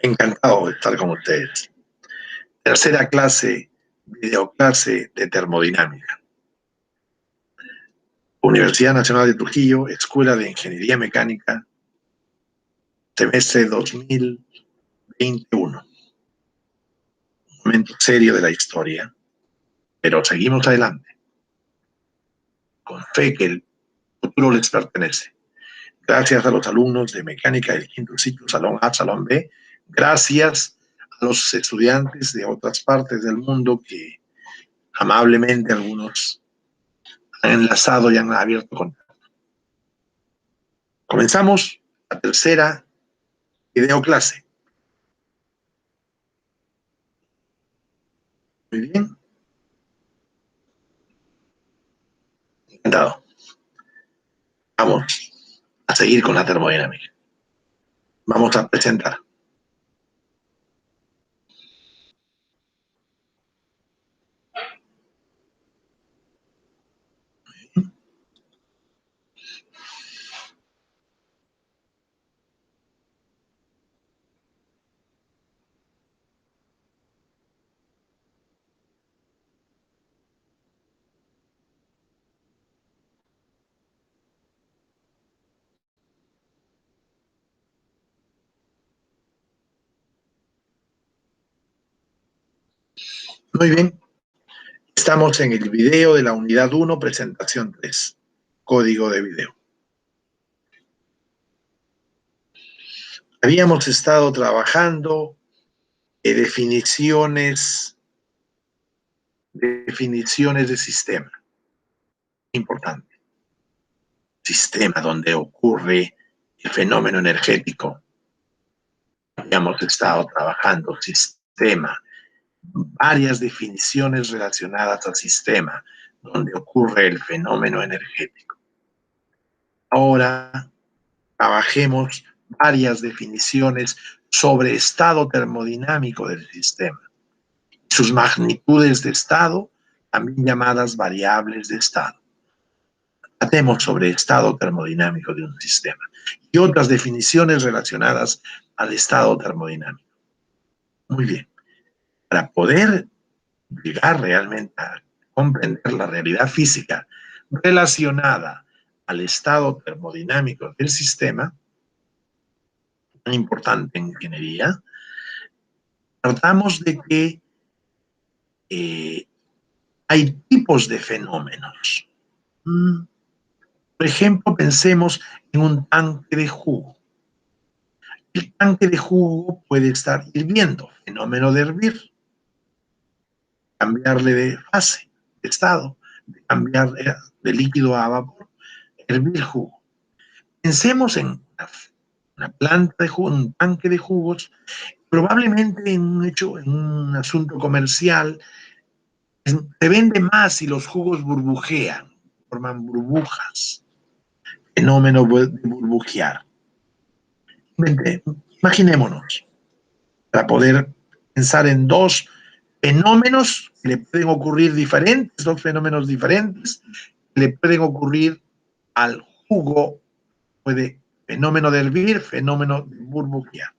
Encantado de estar con ustedes. Tercera clase, videoclase de termodinámica. Universidad Nacional de Trujillo, Escuela de Ingeniería Mecánica, semestre 2021. Un momento serio de la historia, pero seguimos adelante, con fe que el futuro les pertenece. Gracias a los alumnos de mecánica del quinto ciclo, Salón A, Salón B. Gracias a los estudiantes de otras partes del mundo que amablemente algunos han enlazado y han abierto contacto. Comenzamos la tercera videoclase. Muy bien. Encantado. Vamos a seguir con la termodinámica. Vamos a presentar. Muy bien. Estamos en el video de la unidad 1, presentación 3, código de video. Habíamos estado trabajando definiciones de sistema. Importante. Sistema donde ocurre el fenómeno energético. Habíamos estado trabajando sistema, varias definiciones relacionadas al sistema donde ocurre el fenómeno energético. Ahora trabajemos varias definiciones sobre estado termodinámico del sistema, sus magnitudes de estado, también llamadas variables de estado. Tratemos sobre estado termodinámico de un sistema y otras definiciones relacionadas al estado termodinámico. Muy bien. Para poder llegar realmente a comprender la realidad física relacionada al estado termodinámico del sistema, tan importante en ingeniería, tratamos de que hay tipos de fenómenos. Por ejemplo, pensemos en un tanque de jugo. El tanque de jugo puede estar hirviendo, fenómeno de hervir, cambiarle de fase, de estado, de cambiar de líquido a vapor, hervir jugo. Pensemos en una planta de jugo, un tanque de jugos, probablemente en un asunto comercial, se vende más si los jugos burbujean, forman burbujas, fenómeno de burbujear. Imaginémonos, para poder pensar en dos fenómenos que le pueden ocurrir diferentes, dos fenómenos diferentes que le pueden ocurrir al jugo, fenómeno de hervir, fenómeno de burbujear.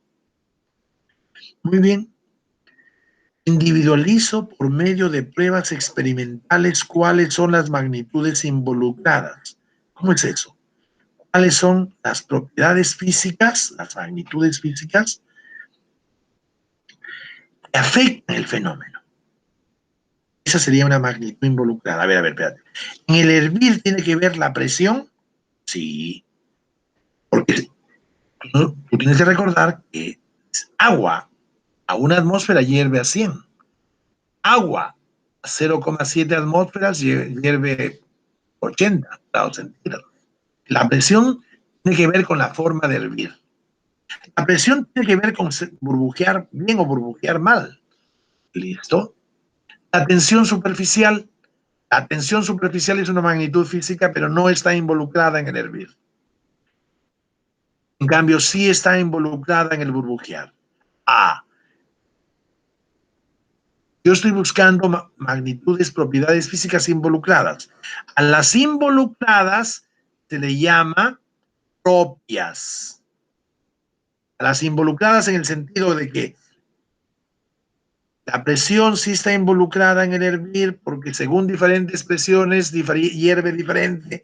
Muy bien. Individualizo por medio de pruebas experimentales cuáles son las magnitudes involucradas. ¿Cómo es eso? ¿Cuáles son las propiedades físicas, las magnitudes físicas que afectan el fenómeno? Esa sería una magnitud involucrada. A ver, espérate. ¿En el hervir tiene que ver la presión? Sí. Porque tú tienes que recordar que agua a una atmósfera hierve a 100. Agua a 0,7 atmósferas hierve 80 grados centígrados. La presión tiene que ver con la forma de hervir. La presión tiene que ver con burbujear bien o burbujear mal. ¿Listo? La tensión superficial es una magnitud física, pero no está involucrada en el hervir. En cambio, sí está involucrada en el burbujear. Yo estoy buscando magnitudes, propiedades físicas involucradas. A las involucradas se le llama propias. Las involucradas en el sentido de que la presión sí está involucrada en el hervir porque según diferentes presiones hierve diferente.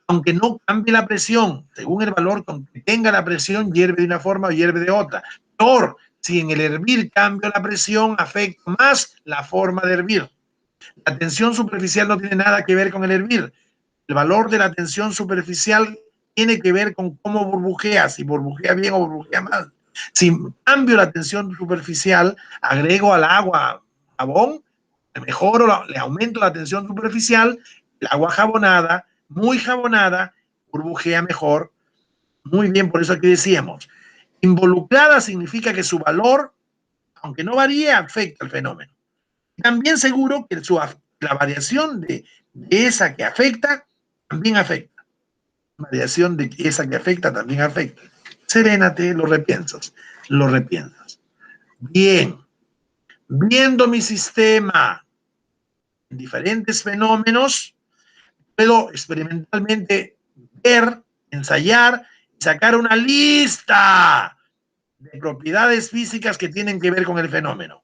Aunque no cambie la presión, según el valor con que tenga la presión, hierve de una forma o hierve de otra. Peor, si en el hervir cambio la presión, afecta más la forma de hervir. La tensión superficial no tiene nada que ver con el hervir. El valor de la tensión superficial tiene que ver con cómo burbujea, si burbujea bien o burbujea mal. Si cambio la tensión superficial, agrego al agua jabón, mejoro, le aumento la tensión superficial, el agua jabonada, muy jabonada, burbujea mejor. Muy bien, por eso aquí decíamos, involucrada significa que su valor, aunque no varíe, afecta el fenómeno. También seguro que la variación de esa que afecta también afecta. Variación de esa que afecta también afecta. Serénate, lo repiensas, lo repiensas. Bien, viendo mi sistema en diferentes fenómenos, puedo experimentalmente ver, ensayar, sacar una lista de propiedades físicas que tienen que ver con el fenómeno.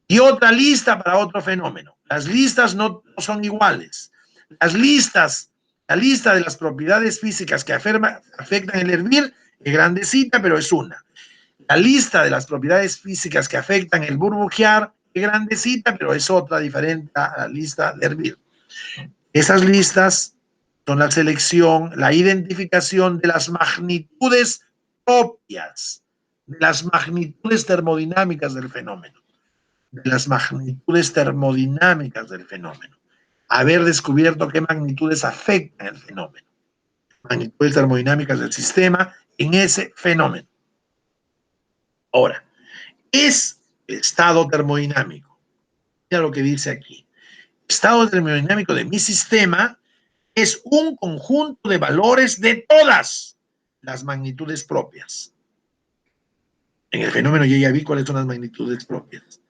Y otra lista para otro fenómeno. Las listas no son iguales. Las listas, la lista de las propiedades físicas que afectan el hervir es grandecita, pero es una. La lista de las propiedades físicas que afectan el burbujear es grandecita, pero es otra diferente a la lista de hervir. Esas listas son la selección, la identificación de las magnitudes propias, de las magnitudes termodinámicas del fenómeno, de las magnitudes termodinámicas del fenómeno. Haber descubierto qué magnitudes afectan el fenómeno, magnitudes termodinámicas del sistema en ese fenómeno. Ahora, es el estado termodinámico. Mira lo que dice aquí. Estado termodinámico de mi sistema es un conjunto de valores de todas las magnitudes propias. En el fenómeno yo ya vi cuáles son las magnitudes propias.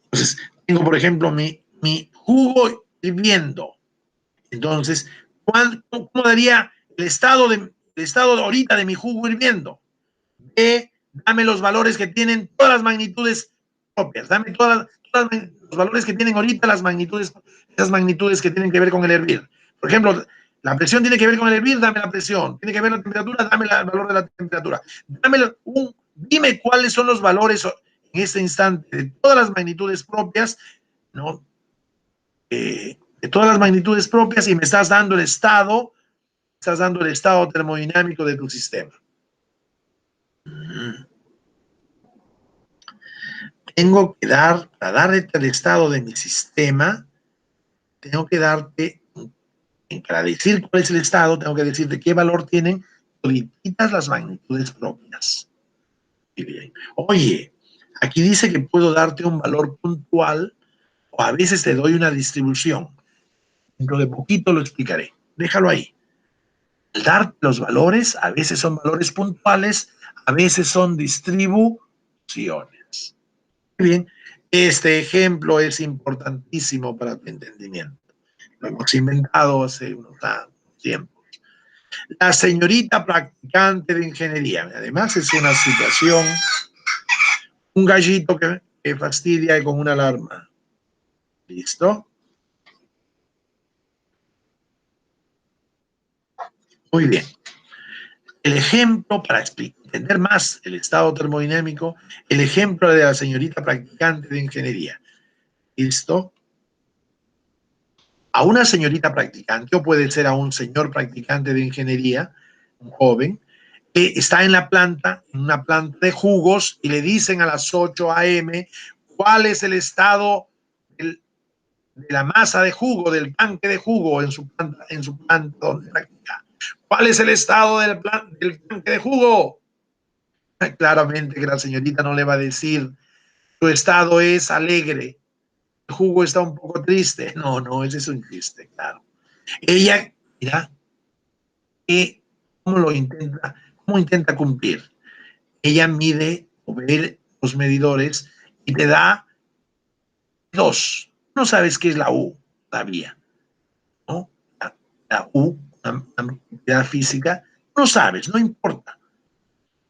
Entonces, tengo, por ejemplo, mi jugo hirviendo. Entonces, ¿cómo daría el estado ahorita de mi jugo hirviendo? Dame los valores que tienen todas las magnitudes propias. Dame todos los valores que tienen ahorita las magnitudes, esas magnitudes que tienen que ver con el hervir. Por ejemplo, la presión tiene que ver con el hervir, dame la presión. Tiene que ver la temperatura, dame el valor de la temperatura. Dime cuáles son los valores en este instante de todas las magnitudes propias, ¿no? De todas las magnitudes propias y me estás dando el estado termodinámico de tu sistema. Tengo que para darte el estado de mi sistema, tengo que darte, para decir cuál es el estado, tengo que decirte qué valor tienen toditas las magnitudes propias. Muy bien. Oye, aquí dice que puedo darte un valor puntual o a veces te doy una distribución. Dentro de poquito lo explicaré. Déjalo ahí. Al darte los valores, a veces son valores puntuales, a veces son distribuciones. Muy bien. Este ejemplo es importantísimo para tu entendimiento. Lo hemos inventado hace unos tiempos. La señorita practicante de ingeniería. Además es una situación, un gallito que fastidia con una alarma. ¿Listo? Muy bien. El ejemplo, para entender más el estado termodinámico, el ejemplo de la señorita practicante de ingeniería. ¿Listo? A una señorita practicante, o puede ser a un señor practicante de ingeniería, un joven, que está en la planta, en una planta de jugos, y le dicen a las 8 a.m. cuál es el estado de la masa de jugo, del tanque de jugo en su planta donde practica. ¿Cuál es el estado del tanque de jugo? Claramente que la señorita no le va a decir, tu estado es alegre, el jugo está un poco triste. No, ese es un chiste, claro. Ella, mira, cómo intenta cumplir. Ella mide o ve los medidores y te da dos. No sabes qué es la U todavía, ¿no? La U, una propiedad física, no sabes, no importa.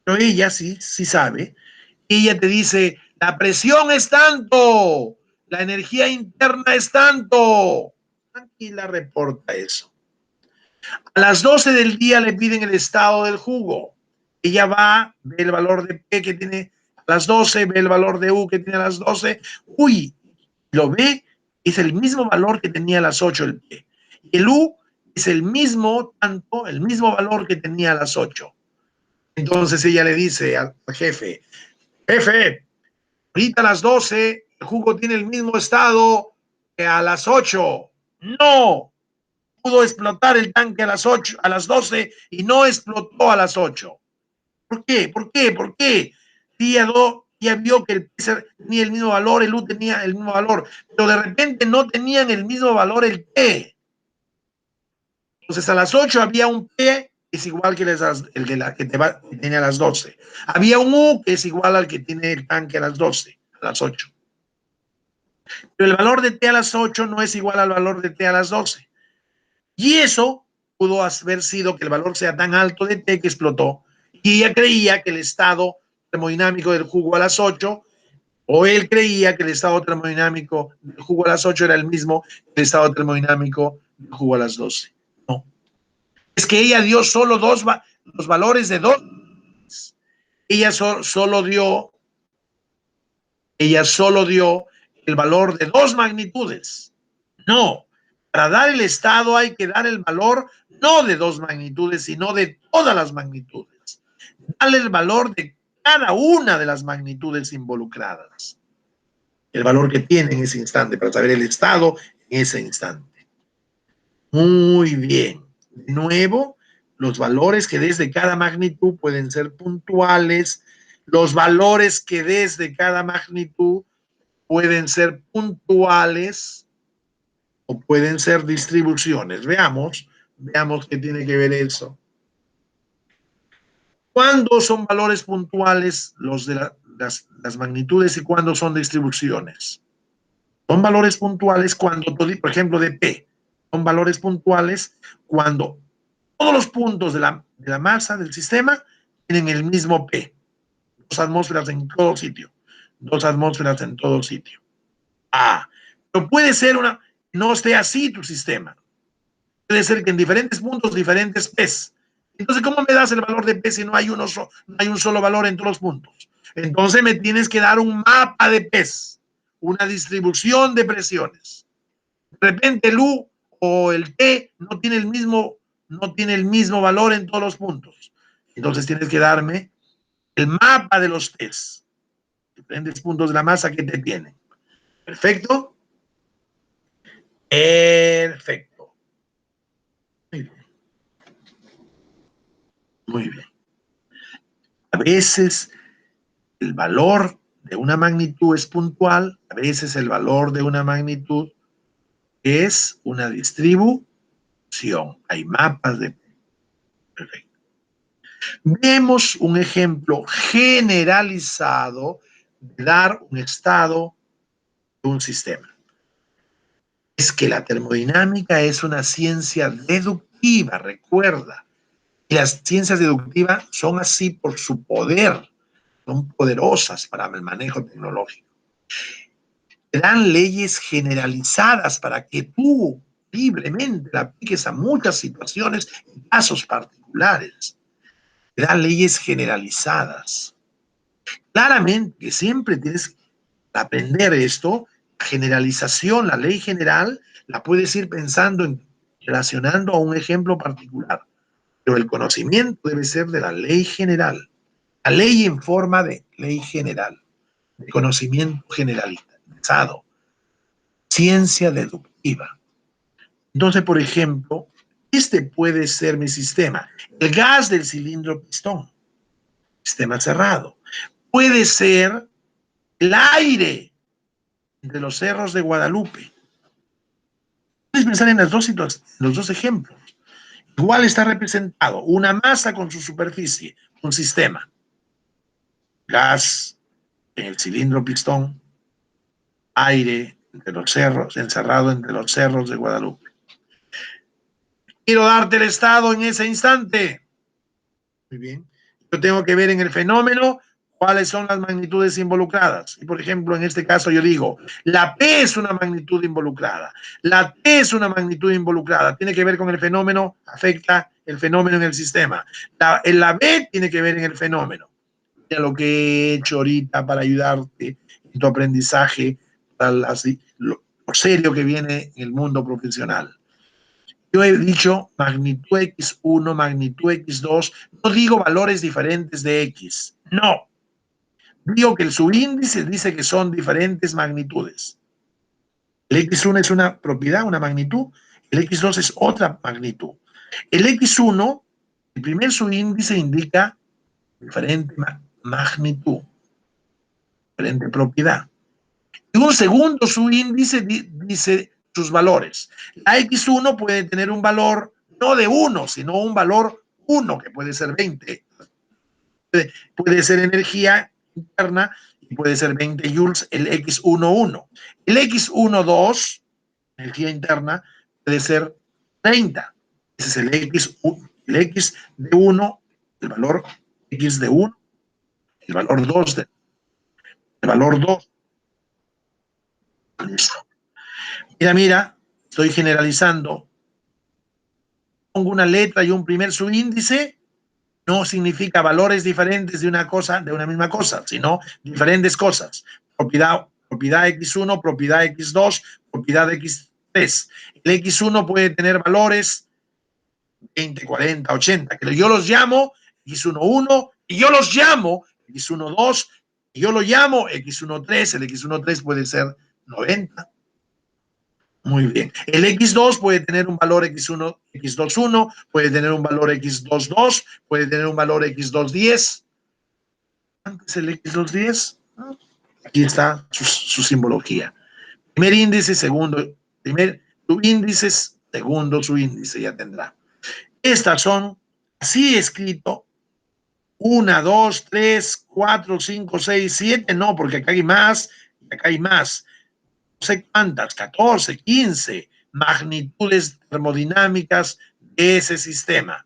Pero ella sí sabe. Ella te dice, la presión es tanto, la energía interna es tanto. Tranquila, reporta eso. A las 12 del día le piden el estado del jugo. Ella va, ve el valor de P que tiene a las 12, ve el valor de U que tiene a las 12. Uy, lo ve, es el mismo valor que tenía a las 8 el P. Y el U es el mismo valor que tenía a las 8. Entonces ella le dice al jefe, jefe, ahorita a las 12 el jugo tiene el mismo estado que a las 8. No, pudo explotar el tanque a las 8, a las 12 y no explotó a las 8. ¿Por qué? ¿Por qué? ¿Por qué? Ya vio que el P tenía el mismo valor, el U tenía el mismo valor, pero de repente no tenían el mismo valor el P. Entonces a las 8 había un P que es igual que el de la que tiene a las 12. Había un U que es igual al que tiene el tanque a las 12, a las 8. Pero el valor de T a las 8 no es igual al valor de T a las 12. Y eso pudo haber sido que el valor sea tan alto de T que explotó. Y ella creía que el estado termodinámico del jugo a las 8, o él creía que el estado termodinámico del jugo a las 8 era el mismo que el estado termodinámico del jugo a las 12. No. Es que ella dio solo los valores de dos. Ella solo dio el valor de dos magnitudes. No, para dar el estado hay que dar el valor no de dos magnitudes, sino de todas las magnitudes. Dale el valor de cada una de las magnitudes involucradas. El valor que tiene en ese instante, para saber el estado en ese instante. Muy bien. De nuevo, los valores que des de cada magnitud pueden ser puntuales. Los valores que des de cada magnitud pueden ser puntuales o pueden ser distribuciones. Veamos qué tiene que ver eso. ¿Cuándo son valores puntuales los de las magnitudes y cuándo son distribuciones? Son valores puntuales cuando, por ejemplo, de P, son valores puntuales cuando todos los puntos de la masa del sistema tienen el mismo P. 2 atmósferas en todo sitio. 2 atmósferas en todo sitio. Pero puede ser no esté así tu sistema. Puede ser que en diferentes puntos, diferentes P's. Entonces, ¿cómo me das el valor de P si no hay un solo valor en todos los puntos? Entonces me tienes que dar un mapa de P's, una distribución de presiones. De repente el U o el T no tiene el mismo valor en todos los puntos. Entonces tienes que darme el mapa de los T's, diferentes puntos de la masa que te tienen. ¿Perfecto? Perfecto. Muy bien. Muy bien. A veces el valor de una magnitud es puntual, a veces el valor de una magnitud es una distribución. Hay mapas de... Perfecto. Vemos un ejemplo generalizado de dar un estado de un sistema. Es que la termodinámica es una ciencia deductiva, recuerda. Y las ciencias deductivas son así por su poder, son poderosas para el manejo tecnológico. Te dan leyes generalizadas para que tú libremente la apliques a muchas situaciones y casos particulares. Te dan leyes generalizadas. Claramente que siempre tienes que aprender esto, generalización, la ley general, la puedes ir pensando relacionando a un ejemplo particular, pero el conocimiento debe ser de la ley general, la ley en forma de ley general, de conocimiento generalizado, ciencia deductiva. Entonces, por ejemplo, este puede ser mi sistema, el gas del cilindro pistón, sistema cerrado. Puede ser el aire de los cerros de Guadalupe. Puedes pensar en los dos ejemplos. Igual está representado una masa con su superficie, un sistema. Gas en el cilindro pistón, aire entre los cerros, encerrado entre los cerros de Guadalupe. Quiero darte el estado en ese instante. Muy bien. Yo tengo que ver en el fenómeno cuáles son las magnitudes involucradas. Y por ejemplo, en este caso yo digo, la P es una magnitud involucrada, la T es una magnitud involucrada, tiene que ver con el fenómeno, afecta el fenómeno en el sistema. La B tiene que ver en el fenómeno. Mira lo que he hecho ahorita para ayudarte en tu aprendizaje, para lo serio que viene en el mundo profesional. Yo he dicho magnitud X1, magnitud X2, no digo valores diferentes de X, no. Digo que el subíndice dice que son diferentes magnitudes. El X1 es una propiedad, una magnitud, el X2 es otra magnitud. El X1, el primer subíndice indica diferente magnitud, diferente propiedad. Y un segundo subíndice dice sus valores. La X1 puede tener un valor no de 1, sino un valor 1, que puede ser 20. Puede ser energía interna y puede ser 20 joules el X11. El X12, energía interna, puede ser 30. Ese es el X de 1, el valor X de 1, el valor 2 el valor 2. Listo. Mira, estoy generalizando. Pongo una letra y un primer subíndice, no significa valores diferentes de una cosa, de una misma cosa, sino diferentes cosas. Propiedad X1, propiedad X2, propiedad X3. El X1 puede tener valores 20, 40, 80, que yo los llamo X11 y yo los llamo X12 y yo lo llamo X13. El X13 puede ser 90. Muy bien. El X2 puede tener un valor X1, X21, puede tener un valor X22, puede tener un valor X210. Antes el X210. Aquí está su simbología. Primer índice, segundo, primer subíndices, segundo subíndice ya tendrá. Estas son, así escrito, 1, 2, 3, 4, 5, 6, 7, no, porque acá hay más, acá hay más. No sé cuántas, 14, 15 magnitudes termodinámicas de ese sistema.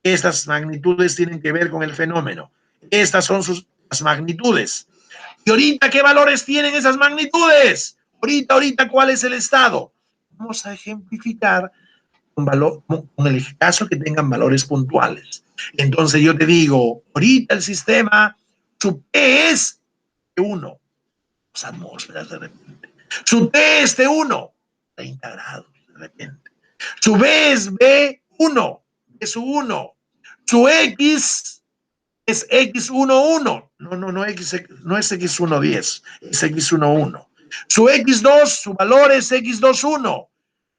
Estas magnitudes tienen que ver con el fenómeno. Estas son las magnitudes. ¿Y ahorita qué valores tienen esas magnitudes? Ahorita, ¿cuál es el estado? Vamos a ejemplificar con el caso que tengan valores puntuales. Entonces yo te digo, ahorita el sistema, su P es de 1, atmósferas de repente. Su T es de 1, 30 grados de repente. Su B es B1, es su 1. Su X es X11. No es X110, es X11. Su X2, su valor es X21.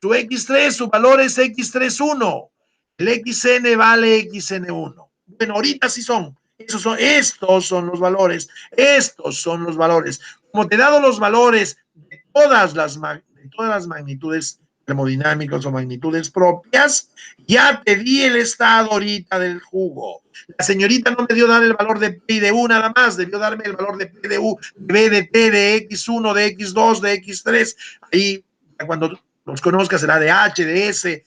Su X3, su valor es X31. El XN vale XN1. Bueno, ahorita sí son. Estos son los valores. Estos son los valores. Como te he dado los valores de todas las magnitudes termodinámicas o magnitudes propias, ya te di el estado ahorita del jugo. La señorita no me dio dar el valor de P y de U nada más, debió darme el valor de P de U, de B, de T, de X1, de X2, de X3. Ahí, cuando los conozcas, será de H, de S,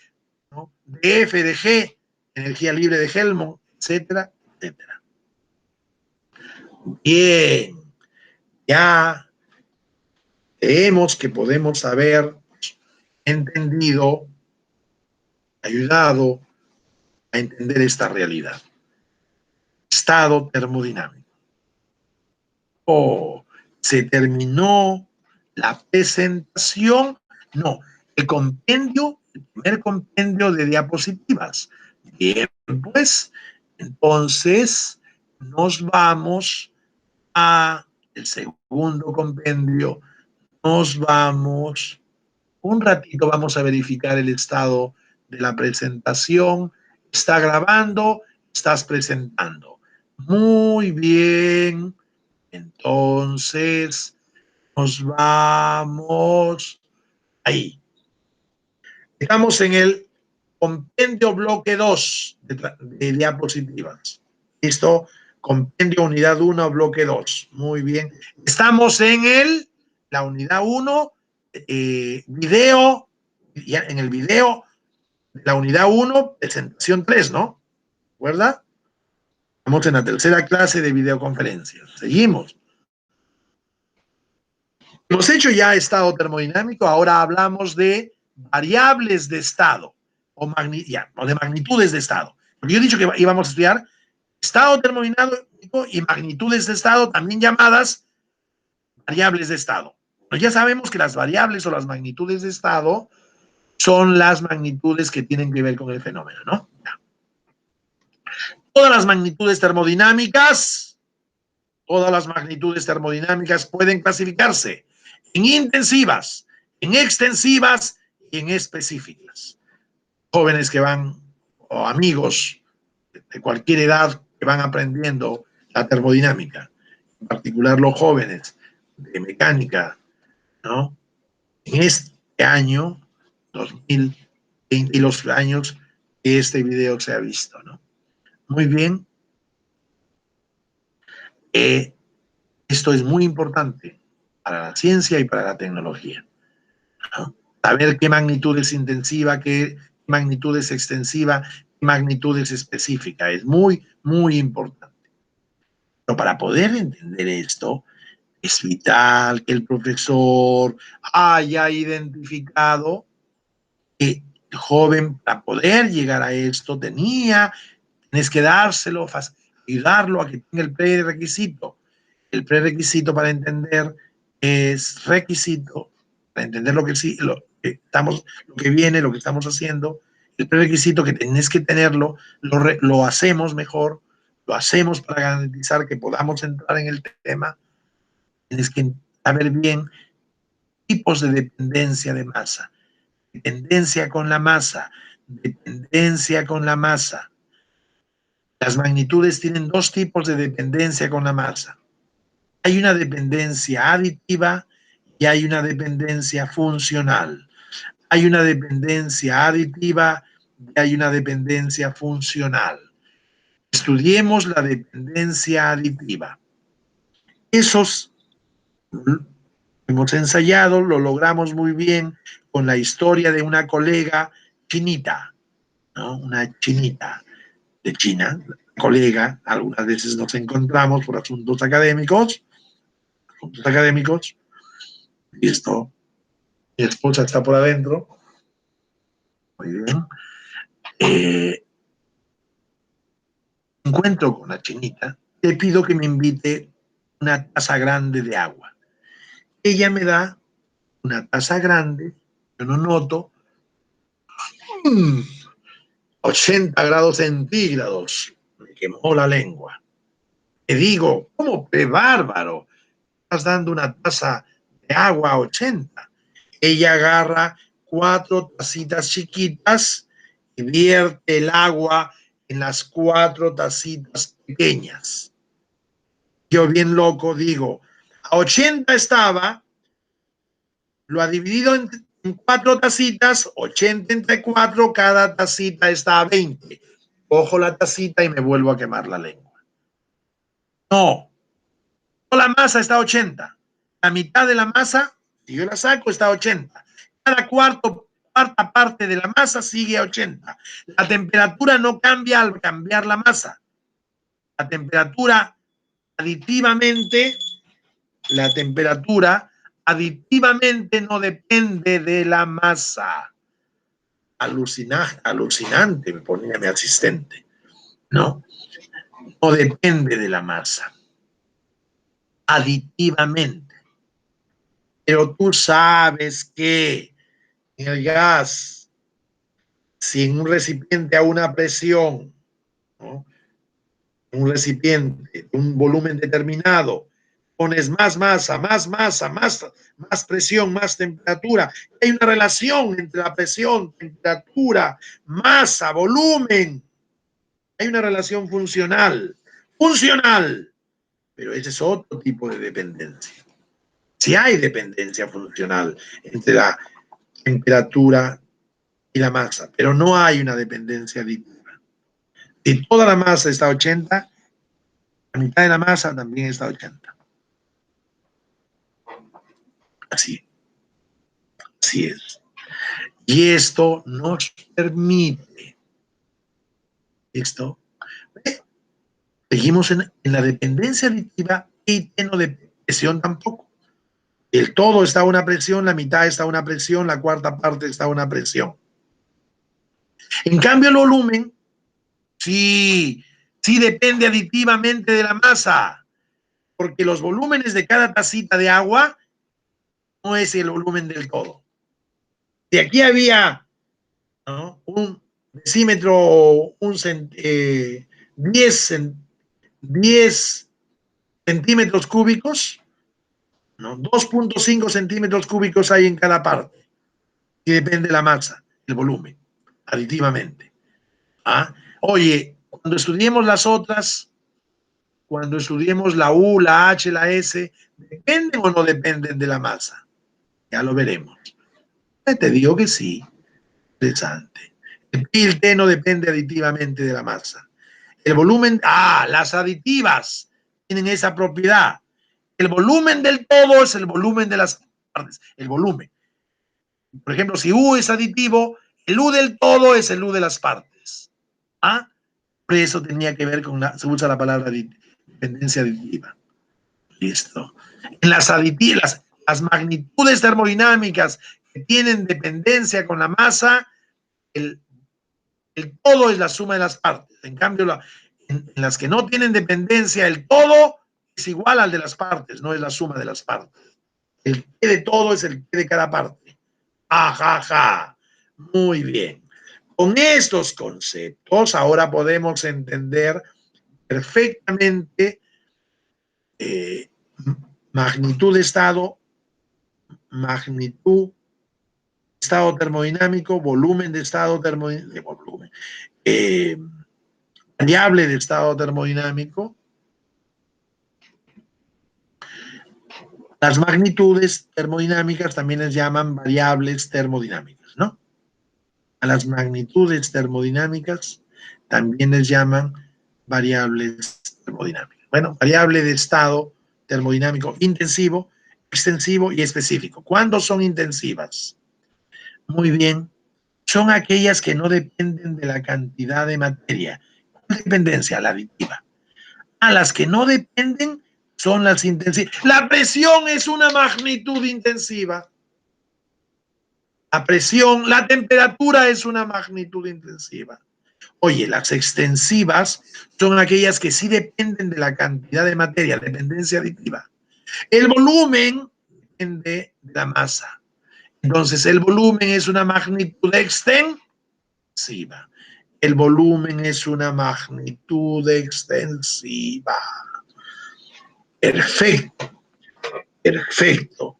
¿no? De F, de G, energía libre de Helmont, etcétera, etcétera. Bien, ya creemos que podemos haber entendido, ayudado a entender esta realidad. Estado termodinámico. Se terminó la presentación. No, el primer compendio de diapositivas. Bien, pues, entonces nos vamos a el segundo compendio. Nos vamos, un ratito vamos a verificar el estado de la presentación. Está grabando, estás presentando. Muy bien. Entonces, nos vamos ahí. Estamos en el compendio bloque 2 de diapositivas. ¿Listo? Compendio unidad 1, bloque 2. Muy bien. Estamos en la unidad 1, video, en el video, la unidad 1, presentación 3, ¿no? ¿Recuerda? Estamos en la tercera clase de videoconferencias. Seguimos. Hemos hecho ya estado termodinámico, ahora hablamos de variables de estado o de magnitudes de estado. Porque yo he dicho que íbamos a estudiar estado termodinámico y magnitudes de estado, también llamadas variables de estado. Pues ya sabemos que las variables o las magnitudes de estado son las magnitudes que tienen que ver con el fenómeno, ¿no? Todas las magnitudes termodinámicas pueden clasificarse en intensivas, en extensivas y en específicas. Jóvenes que van, o amigos de cualquier edad que van aprendiendo la termodinámica, en particular los jóvenes de mecánica, ¿no? En este año, 2020, y los años que este video se ha visto, ¿no? Muy bien. Esto es muy importante para la ciencia y para la tecnología, ¿no? Saber qué magnitud es intensiva, qué magnitud es extensiva, qué magnitud es específica. Es muy, muy importante. Pero para poder entender esto, es vital que el profesor haya identificado que el joven, para poder llegar a esto, tienes que dárselo, ayudarlo a que tenga el prerequisito. El prerequisito para entender es requisito, para entender lo que viene, lo que estamos haciendo. El prerequisito que tenés que tenerlo, lo hacemos mejor, lo hacemos para garantizar que podamos entrar en el tema. Tienes que saber bien tipos de dependencia de masa. Dependencia con la masa, dependencia con la masa. Las magnitudes tienen dos tipos de dependencia con la masa. Hay una dependencia aditiva y hay una dependencia funcional. Hay una dependencia aditiva y hay una dependencia funcional. Estudiemos la dependencia aditiva. Esos hemos ensayado, lo logramos muy bien con la historia de una colega chinita, ¿no? Una chinita de China, colega, algunas veces nos encontramos por asuntos académicos, y esto, mi esposa está por adentro, muy bien, encuentro con la chinita, le pido que me invite una taza grande de agua. Ella me da una taza grande, yo no noto, 80 grados centígrados, me quemó la lengua. Te digo, ¿cómo qué bárbaro? Estás dando una taza de agua a 80. Ella agarra 4 tacitas chiquitas y vierte el agua en las 4 tacitas pequeñas. Yo bien loco digo, a 80 estaba, lo ha dividido en 4 tacitas, 80 entre 4, cada tacita está a 20. Cojo la tacita y me vuelvo a quemar la lengua. No, la masa está a 80. La mitad de la masa, si yo la saco, está a 80. Cada cuarta parte de la masa sigue a 80. La temperatura no cambia al cambiar la masa. La temperatura aditivamente no depende de la masa. Alucinante, me ponía mi asistente. No depende de la masa. Aditivamente. Pero tú sabes que en el gas, si en un recipiente a una presión, ¿no? Un recipiente, un volumen determinado, pones más masa, más presión, más temperatura. Hay una relación entre la presión, temperatura, masa, volumen. Hay una relación funcional, pero ese es otro tipo de dependencia. Si hay dependencia funcional entre la temperatura y la masa, pero no hay una dependencia aditiva. Si toda la masa está a 80, la mitad de la masa también está a 80. Así es. Y esto nos permite, Dijimos en la dependencia aditiva, y no de presión tampoco. El todo está a una presión, la mitad está a una presión, la cuarta parte está a una presión. En cambio, el volumen sí depende aditivamente de la masa, porque los volúmenes de cada tacita de agua no es el volumen del todo. Si aquí había, ¿no?, un decímetro, 10 centímetros cúbicos, ¿no? 2.5 centímetros cúbicos hay en cada parte. Y depende de la masa, el volumen, aditivamente. ¿Ah? Oye, cuando estudiemos las otras, cuando estudiemos la U, la H, la S, ¿dependen o no dependen de la masa? Ya lo veremos. Te digo que sí. Interesante. El P y el T no depende aditivamente de la masa. El volumen, las aditivas tienen esa propiedad. El volumen del todo es el volumen de las partes. El volumen. Por ejemplo, si U es aditivo, el U del todo es el U de las partes. ¿Ah? Por eso tenía que ver con se usa la palabra dependencia aditiva. Listo. En las aditivas, las magnitudes termodinámicas que tienen dependencia con la masa, el todo es la suma de las partes. En cambio, en las que no tienen dependencia, el todo es igual al de las partes, no es la suma de las partes. El P de todo es el P de cada parte. Ajaja. Muy bien. Con estos conceptos ahora podemos entender perfectamente magnitud de estado termodinámico, volumen de estado termodinámico, variable de estado termodinámico. Las magnitudes termodinámicas también les llaman variables termodinámicas, ¿no? A las magnitudes termodinámicas también les llaman variables termodinámicas. Bueno, variable de estado termodinámico intensivo, extensivo y específico. ¿Cuándo son intensivas? Muy bien, son aquellas que no dependen de la cantidad de materia. ¿Cuál dependencia? La aditiva. A las que no dependen son las intensivas. La presión es una magnitud intensiva. La presión, la temperatura es una magnitud intensiva. Oye, las extensivas son aquellas que sí dependen de la cantidad de materia, dependencia aditiva. El volumen depende de la masa. Entonces, el volumen es una magnitud extensiva. El volumen es una magnitud extensiva. Perfecto, perfecto.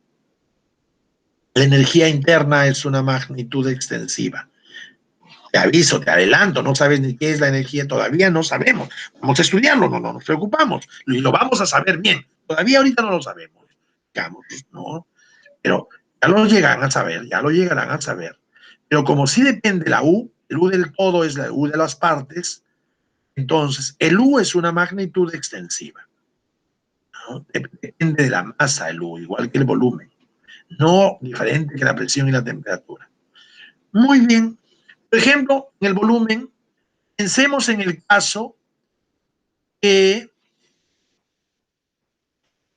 La energía interna es una magnitud extensiva. Te aviso, te adelanto, no sabes ni qué es la energía, todavía no sabemos. Vamos a estudiarlo, no nos preocupamos. Y lo vamos a saber bien. Todavía ahorita no lo sabemos. Digamos, ¿no? Pero ya lo llegarán a saber, ya lo llegarán a saber. Pero como sí depende la U, el U del todo es la U de las partes, entonces el U es una magnitud extensiva, ¿no? Depende de la masa el U, igual que el volumen, no diferente que la presión y la temperatura. Muy bien. Por ejemplo, en el volumen, pensemos en el caso que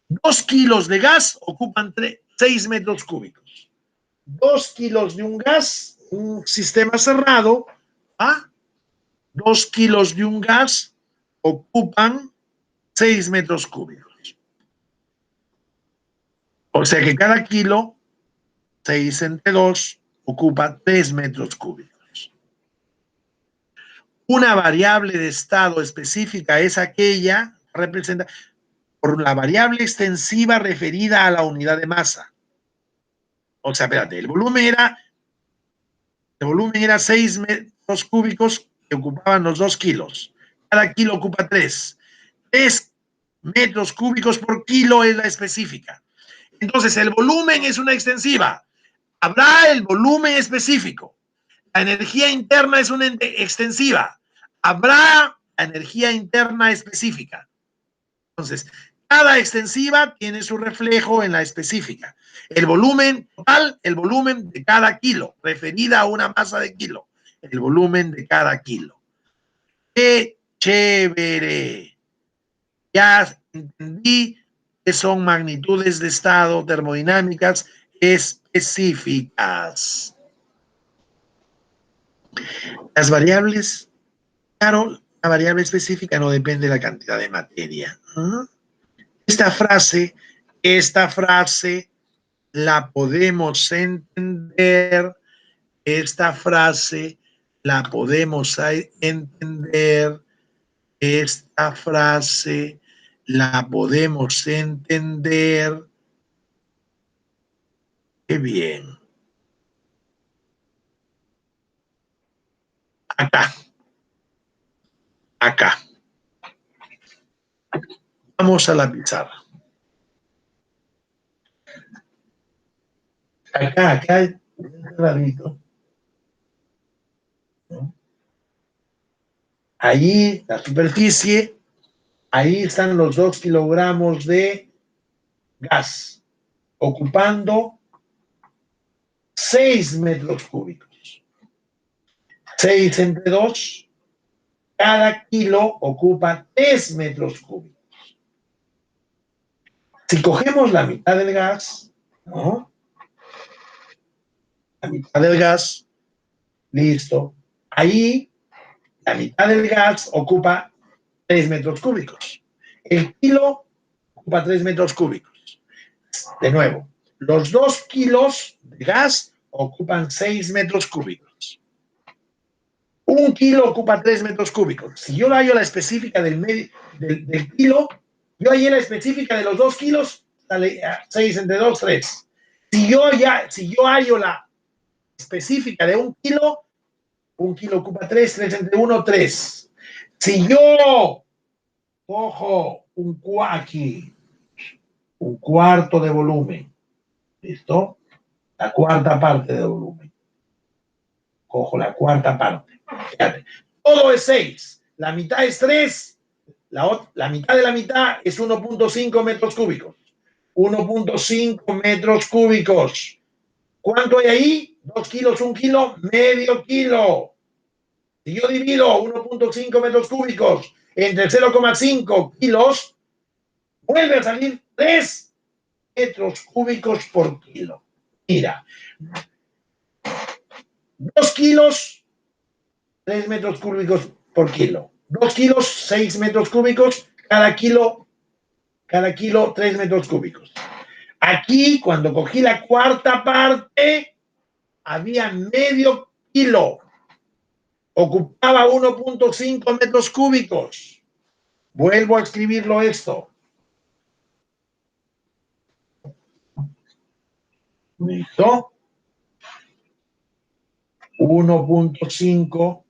2 kilos de gas ocupan 6 metros cúbicos. 2 kilos de un gas, un sistema cerrado, 2 kilos de un gas ocupan 6 metros cúbicos. O sea que cada kilo, 6 entre 2, ocupa 3 metros cúbicos. Una variable de estado específica es aquella representada por la variable extensiva referida a la unidad de masa. O sea, espérate, el volumen era 6 metros cúbicos que ocupaban los 2 kilos. Cada kilo ocupa 3. 3 metros cúbicos por kilo es la específica. Entonces, el volumen es una extensiva. Habrá el volumen específico. La energía interna es una extensiva. Habrá la energía interna específica. Entonces, cada extensiva tiene su reflejo en la específica. El volumen total, el volumen de cada kilo, referida a una masa de kilo. El volumen de cada kilo. ¡Qué chévere! Ya entendí que son magnitudes de estado termodinámicas específicas. Las variables, claro, la variable específica no depende de la cantidad de materia. Esta frase la podemos entender, esta frase la podemos entender, esta frase la podemos entender. Qué bien. Acá. Vamos a la pizarra. Acá, clarito. Ahí, la superficie, ahí están los 2 kilogramos de gas, ocupando 6 metros cúbicos. 6 entre 2, cada kilo ocupa 3 metros cúbicos. Si cogemos la mitad del gas, ¿no? La mitad del gas, listo. Ahí, la mitad del gas ocupa 3 metros cúbicos. El kilo ocupa 3 metros cúbicos. De nuevo, los 2 kilos de gas ocupan 6 metros cúbicos. 1 kilo ocupa 3 metros cúbicos. Si yo hallo la específica del kilo, yo hallé la específica de los 2 kilos, sale 6 entre 2, 3. Si yo hallo la específica de 1 kilo ocupa 3, 3 entre 1, 3. Si yo cojo un cuarto de volumen, ¿listo? La cuarta parte de volumen. Cojo la cuarta parte. Fíjate, todo es 6. La mitad es 3. La mitad de la mitad es 1.5 metros cúbicos. 1.5 metros cúbicos. ¿Cuánto hay ahí? 2 kilos, 1 kilo, medio kilo. Si yo divido 1.5 metros cúbicos entre 0,5 kilos, vuelve a salir 3 metros cúbicos por kilo. Mira, 2 kilos, 3 metros cúbicos por kilo. 2 kilos, 6 metros cúbicos, cada kilo, 3 metros cúbicos. Aquí, cuando cogí la cuarta parte, había medio kilo. Ocupaba 1.5 metros cúbicos. Vuelvo a escribirlo esto. ¿Listo? 1.5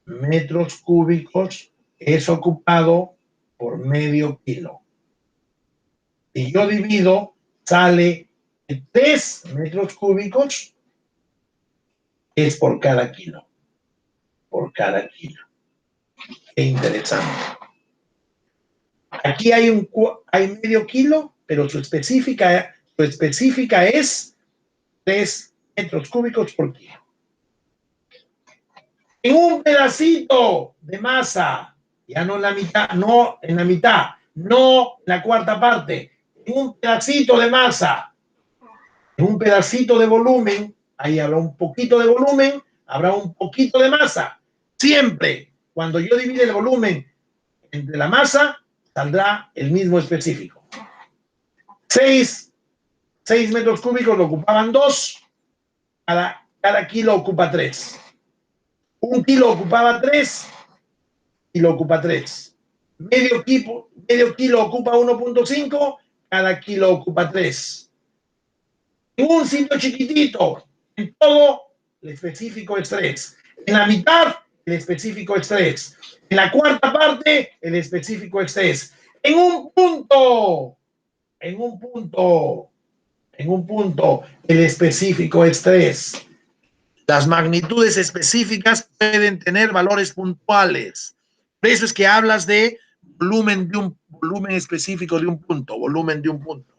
metros cúbicos es ocupado por medio kilo. Si yo divido, sale 3 metros cúbicos es por cada kilo. Por cada kilo. Qué interesante. Aquí hay medio kilo, pero su específica es 3 metros cúbicos por kilo. En un pedacito de masa, ya no en la mitad, no en la mitad, no en la cuarta parte, en un pedacito de masa, en un pedacito de volumen, ahí habrá un poquito de volumen, habrá un poquito de masa. Siempre, cuando yo divide el volumen entre la masa, saldrá el mismo específico. 6 metros cúbicos lo ocupaban 2, cada kilo ocupa 3. 1 kilo ocupaba 3 y lo ocupa 3. Medio kilo ocupa 1.5, cada kilo ocupa 3. En un sitio chiquitito, en todo, el específico es 3. En la mitad, el específico es 3. En la cuarta parte, el específico es 3. En un punto, el específico es 3. Las magnitudes específicas pueden tener valores puntuales. Por eso es que hablas de volumen específico de un punto, volumen de un punto.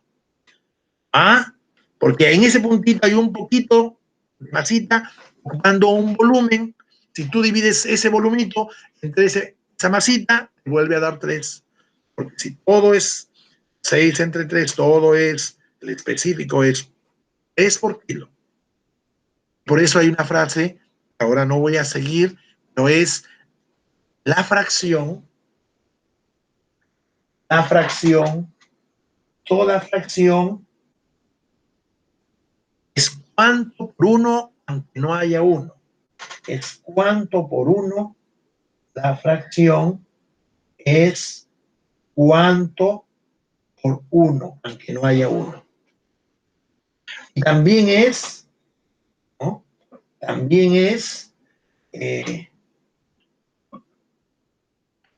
¿Ah? Porque en ese puntito hay un poquito de masita ocupando un volumen. Si tú divides ese volumenito entre esa masita, te vuelve a dar 3. Porque si todo es 6 entre 3, todo es, el específico es 3 por kilo. Por eso hay una frase, ahora no voy a seguir, pero es la fracción, toda fracción es cuánto por uno, aunque no haya uno. Es cuánto por uno, la fracción es cuánto por uno, aunque no haya uno. Y también es, ¿no? También es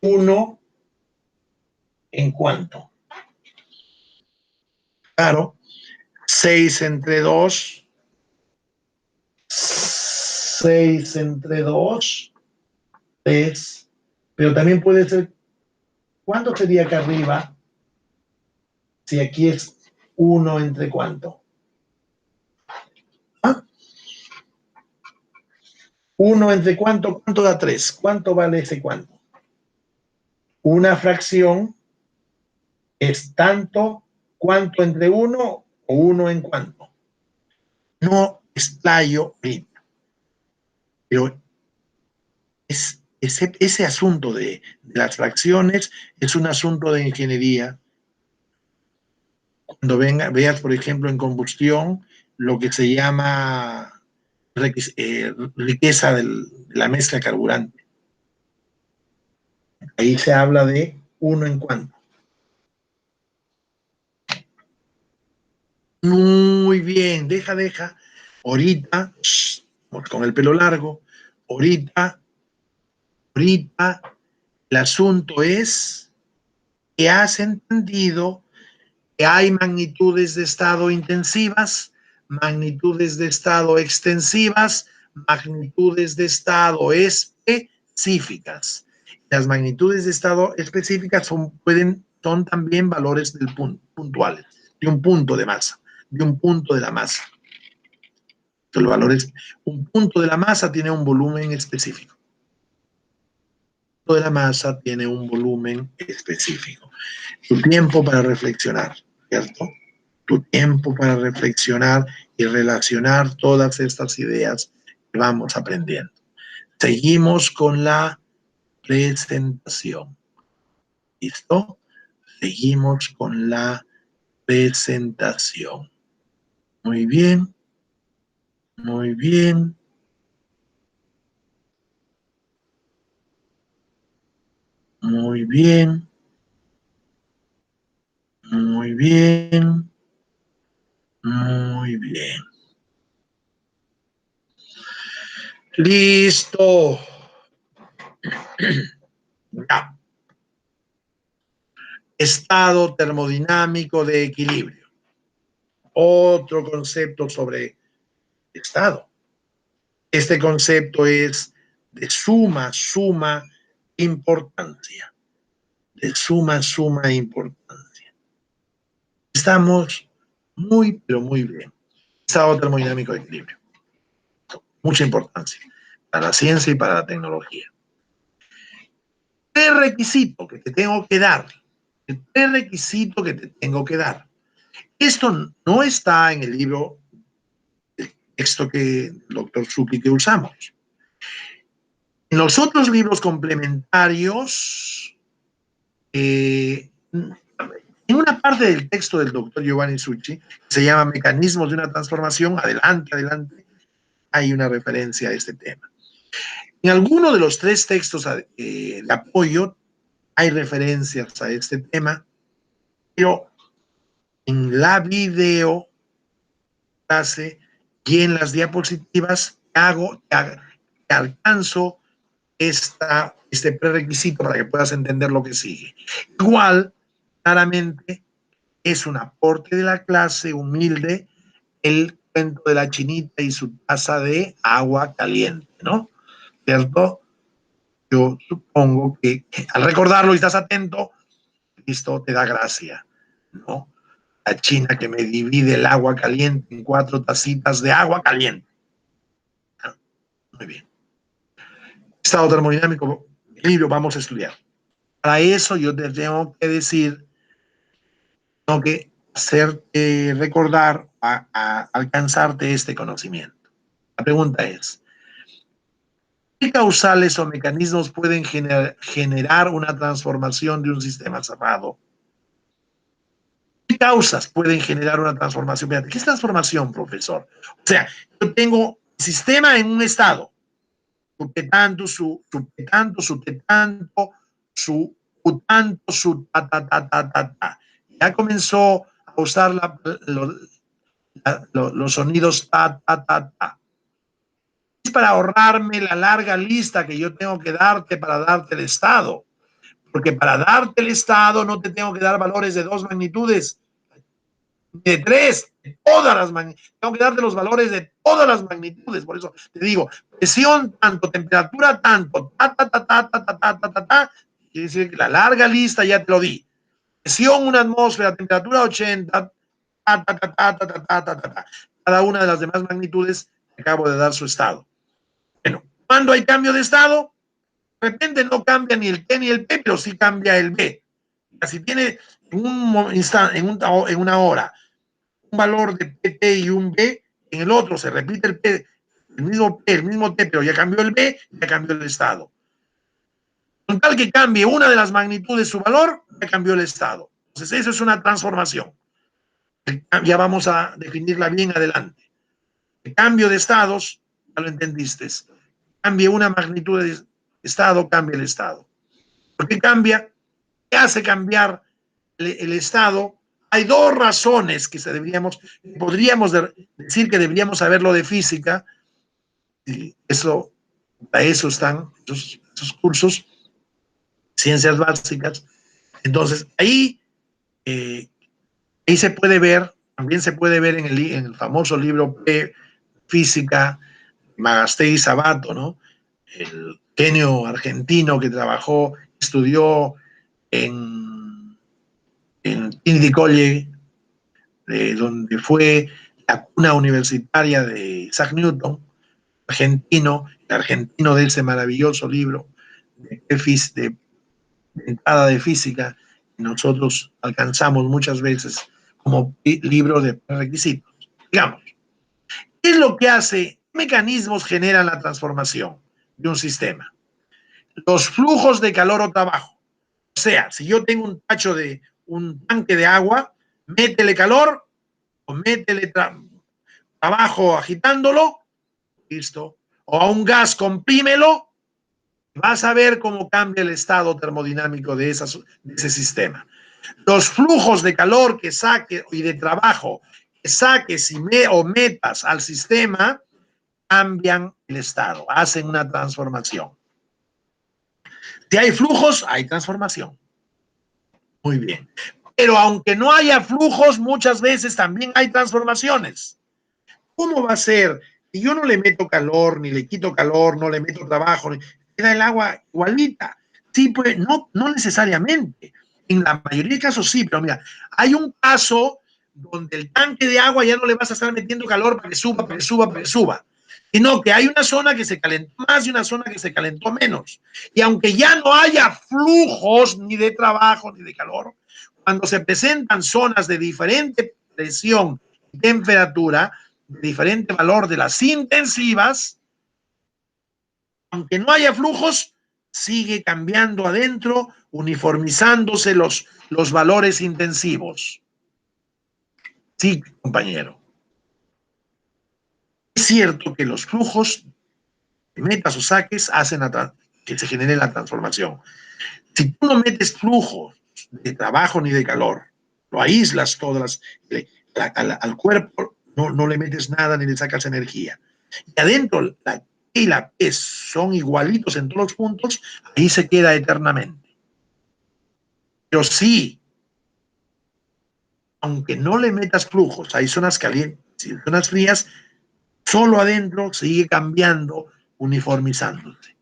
uno en cuánto. Claro, 6 entre 2, 6 entre 2, 3, pero también puede ser, ¿cuánto sería acá arriba? Si aquí es 1 entre cuánto. ¿Ah? 1 entre cuánto, ¿cuánto da 3? ¿Cuánto vale ese cuánto? Una fracción es tanto cuánto entre 1 o 1 en cuánto. No explayo ahorita, pero ese asunto de las fracciones es un asunto de ingeniería. Cuando veas, por ejemplo, en combustión, lo que se llama riqueza de la mezcla carburante. Ahí se habla de uno en cuánto. Muy bien, deja. Ahorita, con el pelo largo, ahorita, el asunto es que has entendido que hay magnitudes de estado intensivas, magnitudes de estado extensivas, magnitudes de estado específicas. Las magnitudes de estado específicas son también valores puntuales, de un punto de masa, de un punto de la masa. El valor es, un punto de la masa tiene un volumen específico. Un punto de la masa tiene un volumen específico. Tu tiempo para reflexionar, ¿cierto? Tu tiempo para reflexionar y relacionar todas estas ideas que vamos aprendiendo. Seguimos con la presentación. ¿Listo? Seguimos con la presentación. Muy bien. Muy bien. Muy bien. Muy bien. Muy bien. Listo. Ya. Estado termodinámico de equilibrio. Otro concepto sobre estado. Este concepto es de suma importancia. De suma importancia. Estamos muy, pero muy bien. Estado termodinámico de equilibrio. Mucha importancia para la ciencia y para la tecnología. Prerequisito que te tengo que dar. El prerequisito que te tengo que dar. Esto no está en el libro, el texto que el doctor Supli que usamos. En los otros libros complementarios, en una parte del texto del doctor Giovanni Succi, que se llama Mecanismos de una transformación, adelante, hay una referencia a este tema. En alguno de los 3 textos de apoyo hay referencias a este tema, pero en la video clase y en las diapositivas te alcanzo este prerequisito para que puedas entender lo que sigue. Igual, claramente, es un aporte de la clase humilde el cuento de la chinita y su taza de agua caliente, ¿no? ¿Cierto? Yo supongo que al recordarlo y estás atento, Cristo te da gracia, ¿no? La china que me divide el agua caliente en 4 tacitas de agua caliente. Muy bien. Estado termodinámico, libro, vamos a estudiar. Para eso yo te tengo que decir, tengo que hacer recordar, a alcanzarte este conocimiento. La pregunta es, ¿qué causales o mecanismos pueden generar una transformación de un sistema cerrado? ¿Qué causas pueden generar una transformación? ¿Qué es transformación, profesor? O sea, yo tengo sistema en un estado, su tanto, su tanto, su tanto, su tanto, su ta, ta, ta, ta, ta, ta. Ya comenzó a usar los sonidos ta, ta, ta, ta. Es para ahorrarme la larga lista que yo tengo que darte para darte el estado. Porque para darte el estado no te tengo que dar valores de 2 magnitudes, de 3, de todas las magnitudes. Tengo que darte los valores de todas las magnitudes. Por eso te digo, presión tanto, temperatura tanto, ta, ta, ta, ta, ta, ta, ta, ta, ta, ta. Quiere decir que la larga lista ya te lo di. Presión una atmósfera, temperatura 80, ta, ta, ta, ta, ta, ta, ta, ta, ta, ta. Cada una de las demás magnitudes acabo de dar su estado. Bueno, cuando hay cambio de estado, de repente no cambia ni el T ni el P, pero sí cambia el B. Si tiene en un instante, en una hora, un valor de PT y un B, en el otro se repite el P, el mismo P, el mismo T, pero ya cambió el B, ya cambió el estado. Con tal que cambie una de las magnitudes su valor, ya cambió el estado. Entonces, eso es una transformación. Ya vamos a definirla bien adelante. El cambio de estados, ya lo entendiste. Cambie una magnitud de estado, cambia el estado. ¿Por qué cambia? ¿Qué hace cambiar el estado? Hay dos razones que podríamos decir que deberíamos saberlo de física, y eso, para eso están esos cursos, ciencias básicas. Entonces, ahí se puede ver, también se puede ver en el famoso libro P, Física, Magasté y Sabato, ¿no? El genio argentino que trabajó, estudió en Trinity College, donde fue la cuna universitaria de Isaac Newton, el argentino de ese maravilloso libro de entrada de física, que nosotros alcanzamos muchas veces como libro de requisitos. Digamos, ¿qué es lo que hace? ¿Qué mecanismos generan la transformación de un sistema? Los flujos de calor o trabajo. O sea, si yo tengo un tanque de agua, métele calor o métele trabajo agitándolo, listo. O a un gas, comprímelo, vas a ver cómo cambia el estado termodinámico de ese sistema. Los flujos de calor que saque y de trabajo que saques o metas al sistema cambian el estado, hacen una transformación. Si hay flujos, hay transformación. Muy bien. Pero aunque no haya flujos, muchas veces también hay transformaciones. ¿Cómo va a ser? Si yo no le meto calor, ni le quito calor, no le meto trabajo, queda el agua igualita. Sí, pues no necesariamente. En la mayoría de casos sí, pero mira, hay un caso donde el tanque de agua ya no le vas a estar metiendo calor para que suba, para que suba, para que suba. Sino que hay una zona que se calentó más y una zona que se calentó menos. Y aunque ya no haya flujos ni de trabajo ni de calor, cuando se presentan zonas de diferente presión y temperatura, de diferente valor de las intensivas, aunque no haya flujos, sigue cambiando adentro, uniformizándose los valores intensivos. Sí, compañero. Es cierto que los flujos, metas o saques, hacen que se genere la transformación. Si tú no metes flujos de trabajo ni de calor, lo aíslas todas al cuerpo, no le metes nada ni le sacas energía. Y adentro la T y la P son igualitos en todos los puntos, ahí se queda eternamente. Pero sí, aunque no le metas flujos, hay zonas calientes y zonas frías, solo adentro sigue cambiando, uniformizándose.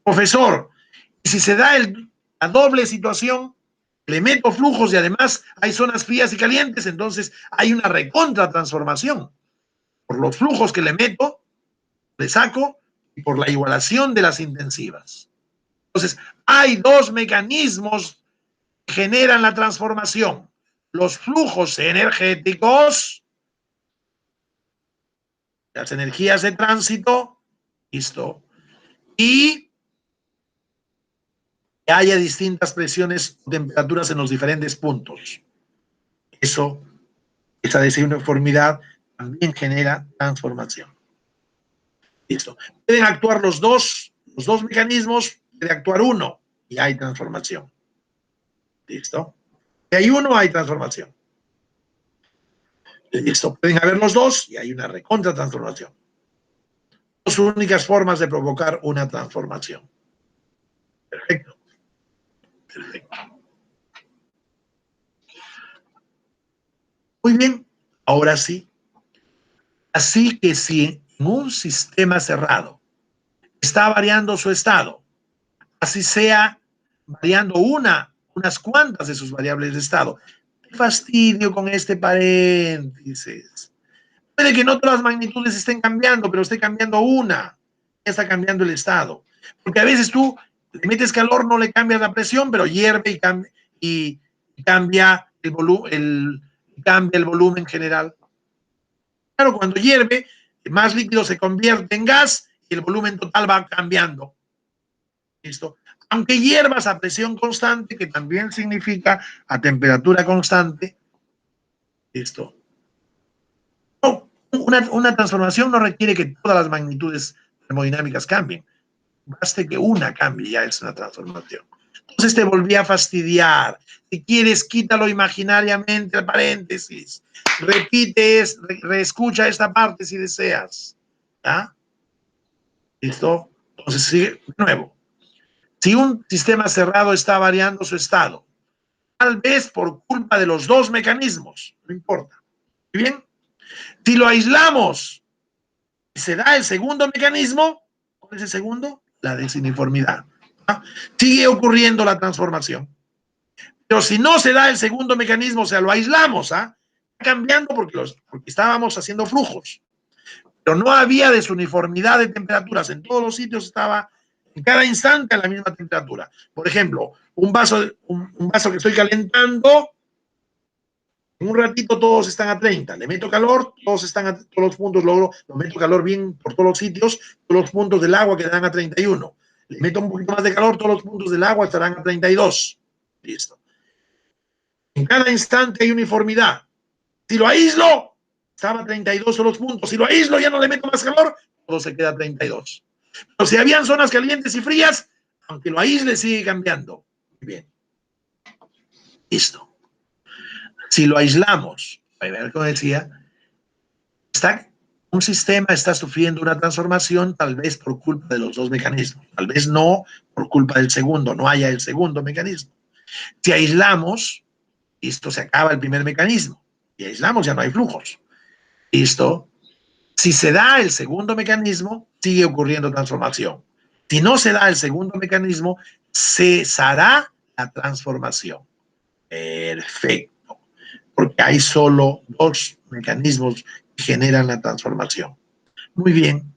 Profesor, si se da la doble situación, le meto flujos y además hay zonas frías y calientes, entonces hay una recontra transformación. Por los flujos que le meto, le saco y por la igualación de las intensivas. Entonces, hay dos mecanismos que generan la transformación. Los flujos energéticos, las energías de tránsito, listo, y que haya distintas presiones o temperaturas en los diferentes puntos. Esa desuniformidad también genera transformación. Listo. Pueden actuar los dos mecanismos, puede actuar uno y hay transformación. Listo. Si hay uno, hay transformación. Listo. Pueden haber los dos y hay una recontra transformación. Dos únicas formas de provocar una transformación. Perfecto. Perfecto. Muy bien. Ahora sí. Así que si en un sistema cerrado está variando su estado, así sea variando unas cuantas de sus variables de estado. Qué fastidio con este paréntesis. Puede que no todas las magnitudes estén cambiando, pero esté cambiando una. Ya está cambiando el estado. Porque a veces tú le metes calor, no le cambias la presión, pero hierve y cambia el volumen general. Claro, cuando hierve, más líquido se convierte en gas y el volumen total va cambiando. ¿Listo? Aunque hiervas a presión constante, que también significa a temperatura constante, ¿listo? No, una transformación no requiere que todas las magnitudes termodinámicas cambien. Baste que una cambie, ya es una transformación. Entonces te volví a fastidiar. Si quieres, quítalo imaginariamente al paréntesis. Repite, reescucha esta parte si deseas. ¿Ya? ¿Listo? Entonces sigue de nuevo. Si un sistema cerrado está variando su estado, tal vez por culpa de los dos mecanismos, no importa. ¿Muy bien? Si lo aislamos y se da el segundo mecanismo, ¿cuál es el segundo? La desuniformidad. ¿Ah? Sigue ocurriendo la transformación. Pero si no se da el segundo mecanismo, o sea, lo aislamos, ¿ah? Cambiando porque estábamos haciendo flujos. Pero no había desuniformidad de temperaturas. En todos los sitios estaba en cada instante a la misma temperatura. Por ejemplo, un vaso que estoy calentando, en un ratito todos están a 30. Le meto calor, todos los puntos lo meto calor bien por todos los sitios, todos los puntos del agua quedarán a 31. Le meto un poquito más de calor, todos los puntos del agua estarán a 32. Listo. En cada instante hay uniformidad. Si lo aíslo, estaba a 32 todos los puntos. Si lo aíslo, ya no le meto más calor, todo se queda a 32. Pero si habían zonas calientes y frías, aunque lo aísle, sigue cambiando. Muy bien. Listo. Si lo aislamos, como decía, un sistema está sufriendo una transformación tal vez por culpa de los dos mecanismos, tal vez no por culpa del segundo, no haya el segundo mecanismo. Si aislamos, listo, se acaba el primer mecanismo. Si aislamos, ya no hay flujos. Listo. Si se da el segundo mecanismo, sigue ocurriendo transformación. Si no se da el segundo mecanismo, cesará la transformación. Perfecto. Porque hay solo dos mecanismos que generan la transformación. Muy bien.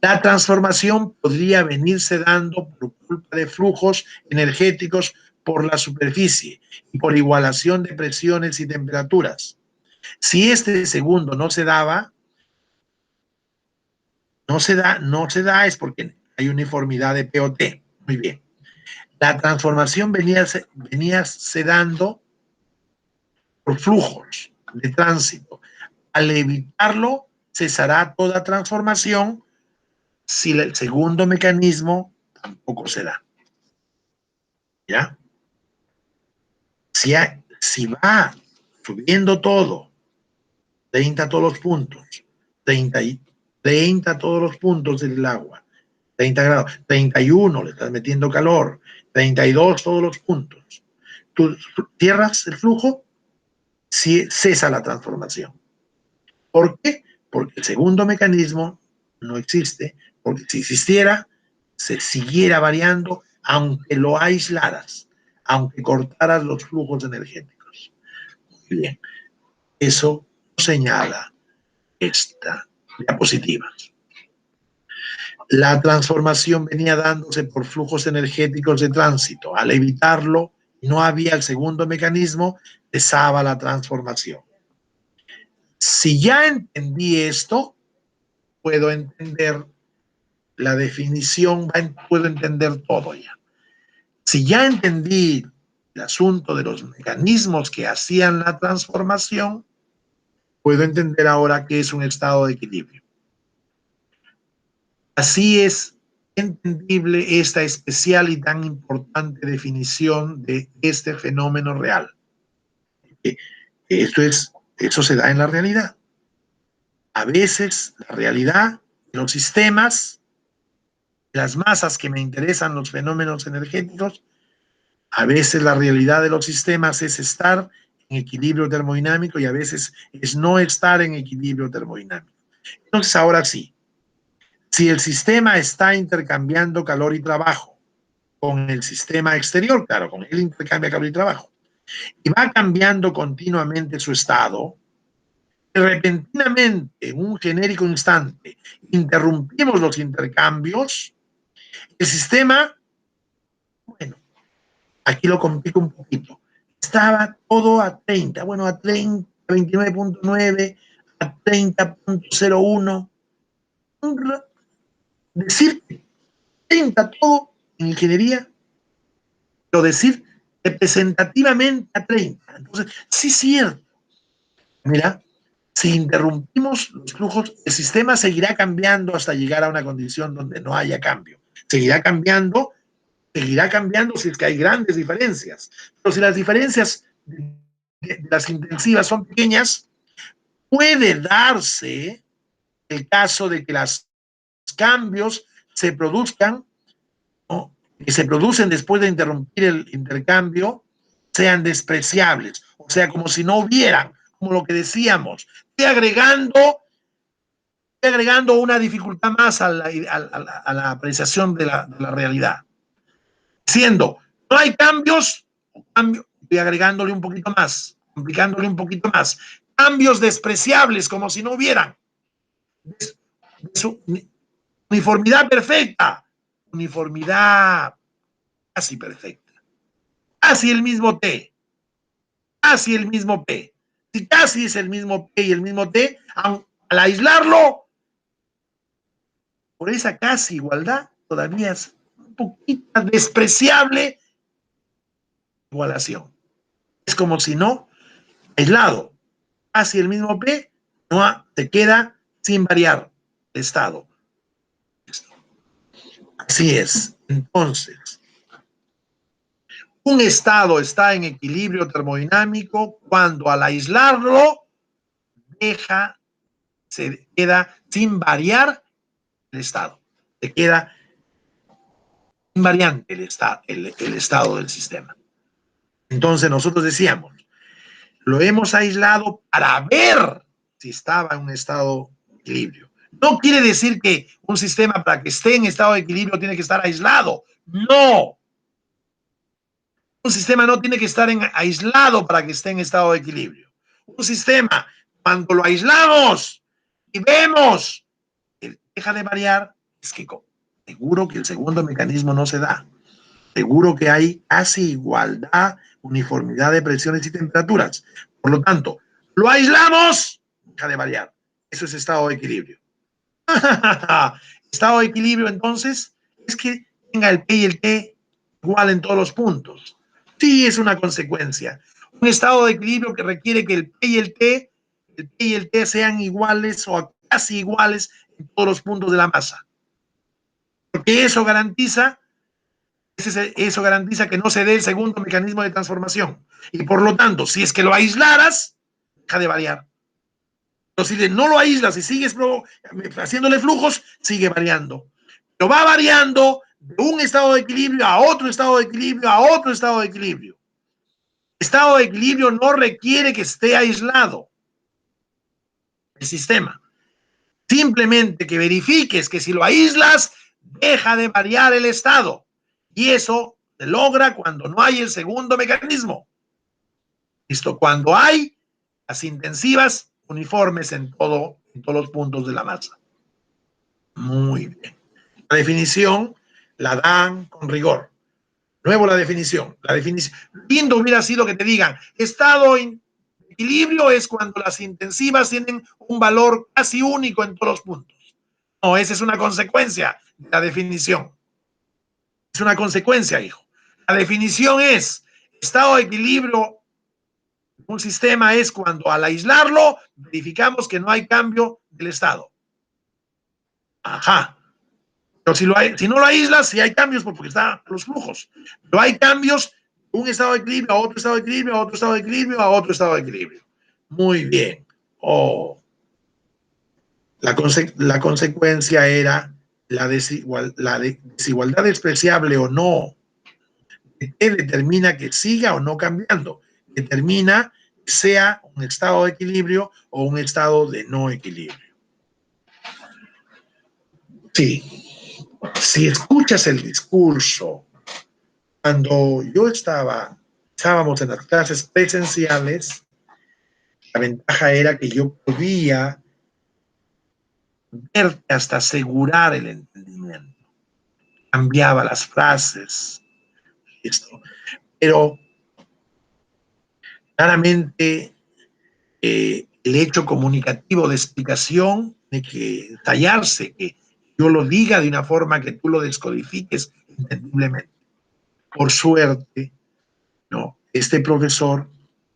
La transformación podría venirse dando por culpa de flujos energéticos por la superficie y por igualación de presiones y temperaturas. Si este segundo no se daba, no se da es porque hay uniformidad de POT. Muy bien. La transformación venía se dando por flujos de tránsito. Al evitarlo, cesará toda transformación si el segundo mecanismo tampoco se da. ¿Ya? Si va subiendo todo, 30 todos los puntos, 30 todos los puntos del agua, 30 grados, 31 le estás metiendo calor, 32 todos los puntos. Tú cierras el flujo, cesa la transformación. ¿Por qué? Porque el segundo mecanismo no existe, porque si existiera, se siguiera variando, aunque lo aislaras, aunque cortaras los flujos energéticos. Muy bien, eso señala esta diapositiva. La transformación venía dándose por flujos energéticos de tránsito. Al evitarlo, no había el segundo mecanismo, cesaba la transformación. Si ya entendí esto, puedo entender la definición, puedo entender todo ya. Si ya entendí el asunto de los mecanismos que hacían la transformación, puedo entender ahora qué es un estado de equilibrio. Así es entendible esta especial y tan importante definición de este fenómeno real. Eso se da en la realidad. A veces la realidad, los sistemas, las masas que me interesan, los fenómenos energéticos, a veces la realidad de los sistemas es estar en equilibrio termodinámico y a veces es no estar en equilibrio termodinámico. Entonces, ahora sí, si el sistema está intercambiando calor y trabajo con el sistema exterior, claro, con él intercambia calor y trabajo, y va cambiando continuamente su estado, repentinamente, en un genérico instante, interrumpimos los intercambios, el sistema, bueno, aquí lo complico un poquito, estaba todo a 30, bueno, a 30, 29.9, a 30.01, decir 30 todo en ingeniería, pero decir representativamente a 30. Entonces, sí es cierto. Mira, si interrumpimos los flujos, el sistema seguirá cambiando hasta llegar a una condición donde no haya cambio. Seguirá cambiando si es que hay grandes diferencias. Pero si las diferencias de las intensivas son pequeñas, puede darse el caso de que los cambios se produzcan, ¿no?, que se producen después de interrumpir el intercambio, sean despreciables, o sea, como si no hubieran, como lo que decíamos, agregando una dificultad más a la apreciación de la realidad. Siendo, no hay cambios, estoy agregándole un poquito más, complicándole un poquito más, cambios despreciables, como si no hubieran. Uniformidad perfecta, uniformidad casi perfecta, casi el mismo T, casi el mismo P. Si casi es el mismo P y el mismo T, al aislarlo, por esa casi igualdad, todavía es un poquito despreciable igualación. Es como si no, aislado, casi el mismo P, no te queda sin variar el estado. Así es. Entonces, un estado está en equilibrio termodinámico cuando al aislarlo se queda sin variar el estado. Se queda invariante el estado del sistema. Entonces nosotros decíamos, lo hemos aislado para ver si estaba en un estado de equilibrio. No quiere decir que un sistema para que esté en estado de equilibrio tiene que estar aislado. No. Un sistema no tiene que estar aislado para que esté en estado de equilibrio. Un sistema, cuando lo aislamos y vemos que deja de variar, es que seguro que el segundo mecanismo no se da. Seguro que hay casi igualdad, uniformidad de presiones y temperaturas. Por lo tanto, lo aislamos, deja de variar. Eso es estado de equilibrio. Estado de equilibrio, entonces, es que tenga el P y el T igual en todos los puntos. Sí, es una consecuencia. Un estado de equilibrio que requiere que el P y el T sean iguales o casi iguales en todos los puntos de la masa. Porque eso garantiza que no se dé el segundo mecanismo de transformación. Y por lo tanto, si es que lo aislaras, deja de variar. Pero si no lo aíslas y sigues haciéndole flujos, sigue variando. Pero va variando de un estado de equilibrio a otro estado de equilibrio, a otro estado de equilibrio. Estado de equilibrio no requiere que esté aislado el sistema. Simplemente que verifiques que si lo aíslas, deja de variar el estado. Y eso se logra cuando no hay el segundo mecanismo. ¿Listo? Cuando hay las intensivas uniformes en todos los puntos de la masa. Muy bien. La definición la dan con rigor. Nuevo la definición. Lindo hubiera sido que te digan, estado en equilibrio es cuando las intensivas tienen un valor casi único en todos los puntos. No, esa es una consecuencia de la definición. Es una consecuencia, hijo. La definición es, estado de equilibrio, un sistema es cuando al aislarlo verificamos que no hay cambio del estado. Ajá. Pero si no lo aíslas, sí hay cambios porque están los flujos. Pero hay cambios de un estado de equilibrio a otro estado de equilibrio, a otro estado de equilibrio, a otro estado de equilibrio. Muy bien. La consecuencia era la desigualdad despreciable o no. ¿Qué determina que siga o no cambiando? Determina que sea un estado de equilibrio o un estado de no equilibrio. Sí. Si escuchas el discurso, cuando estábamos en las clases presenciales, la ventaja era que yo podía verte hasta asegurar el entendimiento. Cambiaba las frases, esto. Pero claramente el hecho comunicativo de explicación de que tallarse, que yo lo diga de una forma que tú lo descodifiques entendiblemente. Por suerte, no, este profesor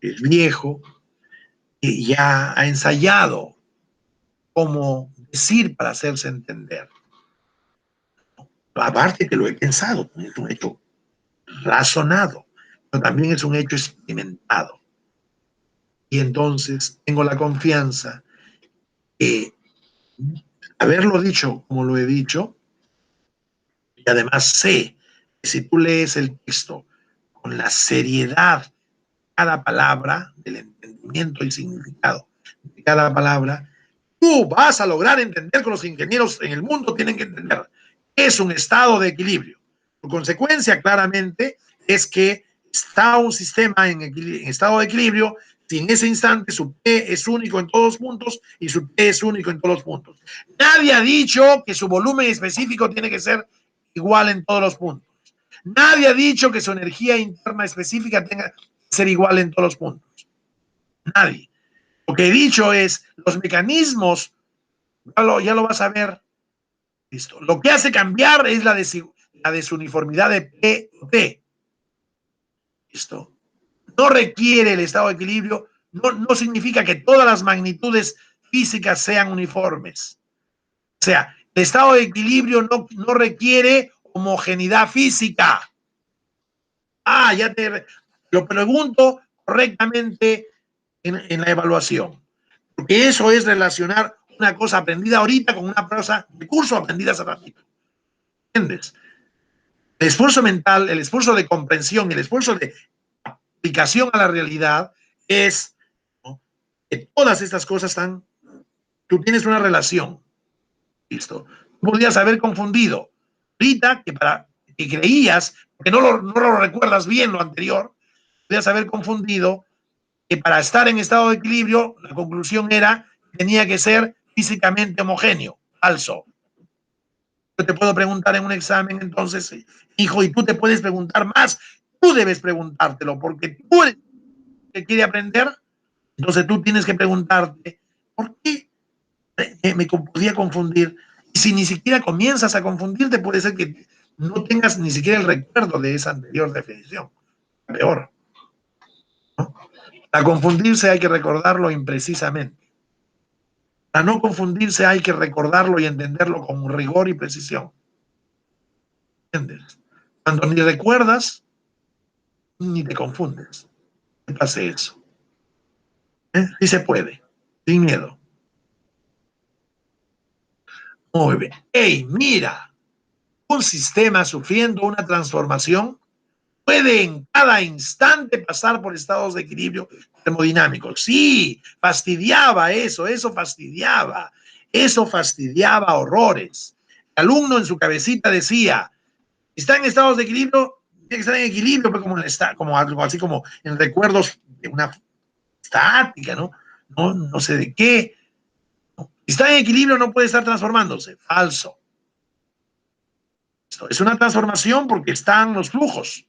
es viejo y ya ha ensayado cómo decir para hacerse entender. Aparte que lo he pensado, es un hecho razonado, pero también es un hecho experimentado. Y entonces tengo la confianza que haberlo dicho como lo he dicho, y además sé que si tú lees el texto con la seriedad de cada palabra, del entendimiento y significado de cada palabra, tú vas a lograr entender que los ingenieros en el mundo tienen que entender que es un estado de equilibrio. Por consecuencia, claramente, es que está un sistema en estado de equilibrio si en ese instante su P es único en todos los puntos y su P es único en todos los puntos. Nadie ha dicho que su volumen específico tiene que ser igual en todos los puntos. Nadie ha dicho que su energía interna específica tenga que ser igual en todos los puntos. Nadie. Lo que he dicho es, los mecanismos, ya lo vas a ver, listo. Lo que hace cambiar es la desuniformidad de P o T. Listo. No requiere el estado de equilibrio, no significa que todas las magnitudes físicas sean uniformes. O sea, el estado de equilibrio no requiere homogeneidad física. Ya te lo pregunto correctamente en la evaluación. Porque eso es relacionar una cosa aprendida ahorita con una cosa de curso aprendida hace ratito. ¿Entiendes? El esfuerzo mental, el esfuerzo de comprensión, el esfuerzo de aplicación a la realidad es, ¿no?, que todas estas cosas tú tienes una relación. Listo. Tú podrías haber confundido ahorita que creías, porque no lo recuerdas bien lo anterior, podrías haber confundido que para estar en estado de equilibrio, la conclusión era que tenía que ser físicamente homogéneo. Falso. Yo te puedo preguntar en un examen, entonces, hijo, y tú te puedes preguntar más. Tú debes preguntártelo, porque tú eres el que quiere aprender. Entonces tú tienes que preguntarte, ¿por qué me podía confundir? Y si ni siquiera comienzas a confundirte, puede ser que no tengas ni siquiera el recuerdo de esa anterior definición. Peor, ¿no? Para confundirse hay que recordarlo imprecisamente. Para no confundirse hay que recordarlo y entenderlo con rigor y precisión. ¿Entiendes? Cuando ni recuerdas, ni te confundes. ¿Qué pase eso? Sí se puede, sin miedo. Muy bien. ¡Ey, mira! Un sistema sufriendo una transformación puede en cada instante pasar por estados de equilibrio termodinámicos. Sí, fastidiaba eso fastidiaba horrores. El alumno en su cabecita decía, está en estados de equilibrio, tiene que estar en equilibrio, pero como algo así como en recuerdos de una estática, ¿no? No sé de qué. Si está en equilibrio no puede estar transformándose. Falso. Esto es una transformación porque están los flujos.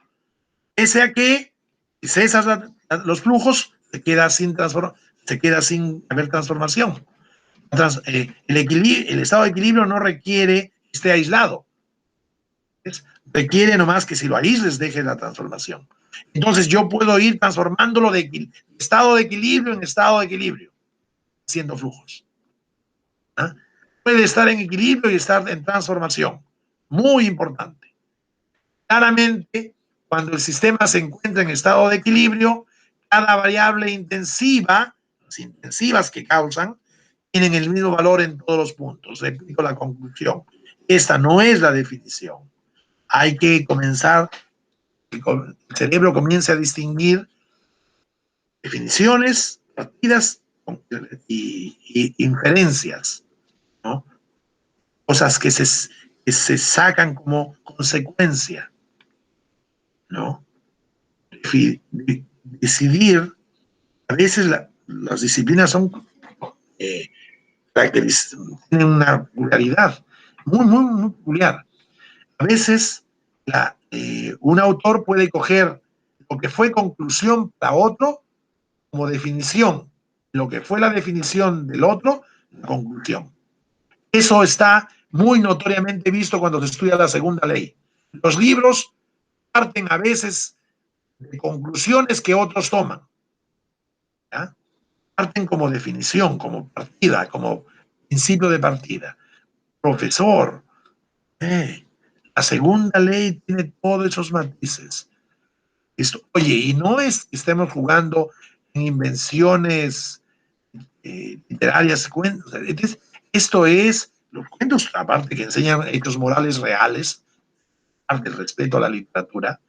Pese a que si cesas los flujos, se queda sin haber transformación. El estado de equilibrio no requiere que esté aislado. Requiere nomás que si lo aísles deje la transformación. Entonces yo puedo ir transformándolo de estado de equilibrio en estado de equilibrio, haciendo flujos. ¿Ah? Puede estar en equilibrio y estar en transformación. Muy importante. Claramente, cuando el sistema se encuentra en estado de equilibrio, cada variable intensiva, las intensivas que causan, tienen el mismo valor en todos los puntos. Repito la conclusión. Esta no es la definición. Hay que comenzar, el cerebro comience a distinguir definiciones, partidas y inferencias, ¿no? Cosas que se sacan como consecuencia, ¿no? Decidir, a veces las disciplinas son tienen una peculiaridad muy, muy, muy peculiar. A veces un autor puede coger lo que fue conclusión para otro como definición, lo que fue la definición del otro, la conclusión. Eso está muy notoriamente visto cuando se estudia la segunda ley. Los libros parten a veces de conclusiones que otros toman. ¿Ya? Parten como definición, como partida, como principio de partida. Profesor, la segunda ley tiene todos esos matices. Oye, y no es que estemos jugando en invenciones literarias, cuentos. Entonces, esto es, los cuentos, aparte que enseñan hechos morales reales, aparte del respeto a la literatura.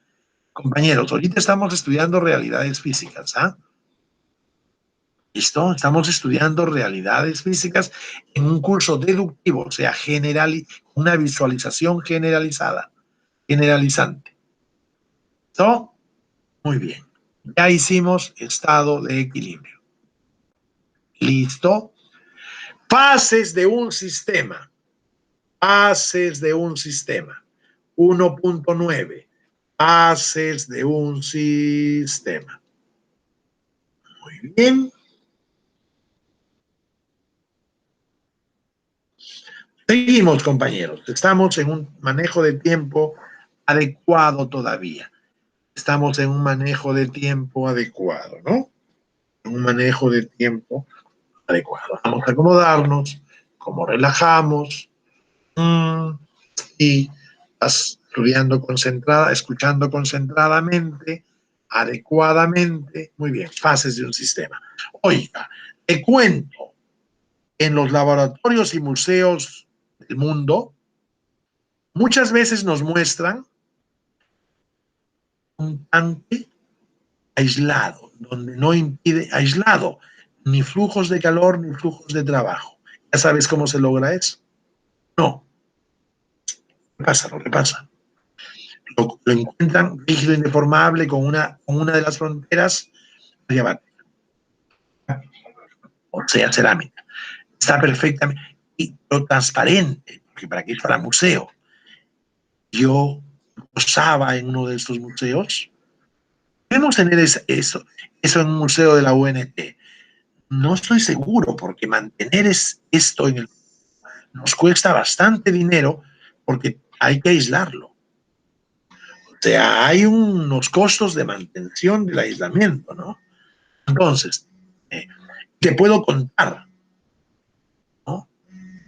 Compañeros, ahorita estamos estudiando realidades físicas, ¿ah? ¿Listo? Estamos estudiando realidades físicas en un curso deductivo, o sea, una visualización generalizada, generalizante. ¿Listo? Muy bien. Ya hicimos estado de equilibrio. ¿Listo? Fases de un sistema. Fases de un sistema. 1.9. Fases de un sistema. Muy bien. Seguimos, compañeros. Estamos en un manejo de tiempo adecuado todavía. Estamos en un manejo de tiempo adecuado, ¿no? Un manejo de tiempo adecuado. Vamos a acomodarnos, como relajamos, y estás estudiando concentrada, escuchando concentradamente, adecuadamente. Muy bien, fases de un sistema. Oiga, te cuento, en los laboratorios y museos del mundo, muchas veces nos muestran un tanque aislado, donde no impide, aislado, ni flujos de calor ni flujos de trabajo. ¿Ya sabes cómo se logra eso? No. ¿Qué pasa? Lo que pasa. Lo encuentran rígido, indeformable, con una de las fronteras diabática, o sea, cerámica. Está perfectamente, y lo transparente, porque para qué es para museo. Yo posaba en uno de estos museos. Debemos tener eso en un museo de la UNT. No estoy seguro, porque mantener esto nos cuesta bastante dinero, porque hay que aislarlo. O sea, hay unos costos de mantención del aislamiento, ¿no? Entonces, te puedo contar, ¿no?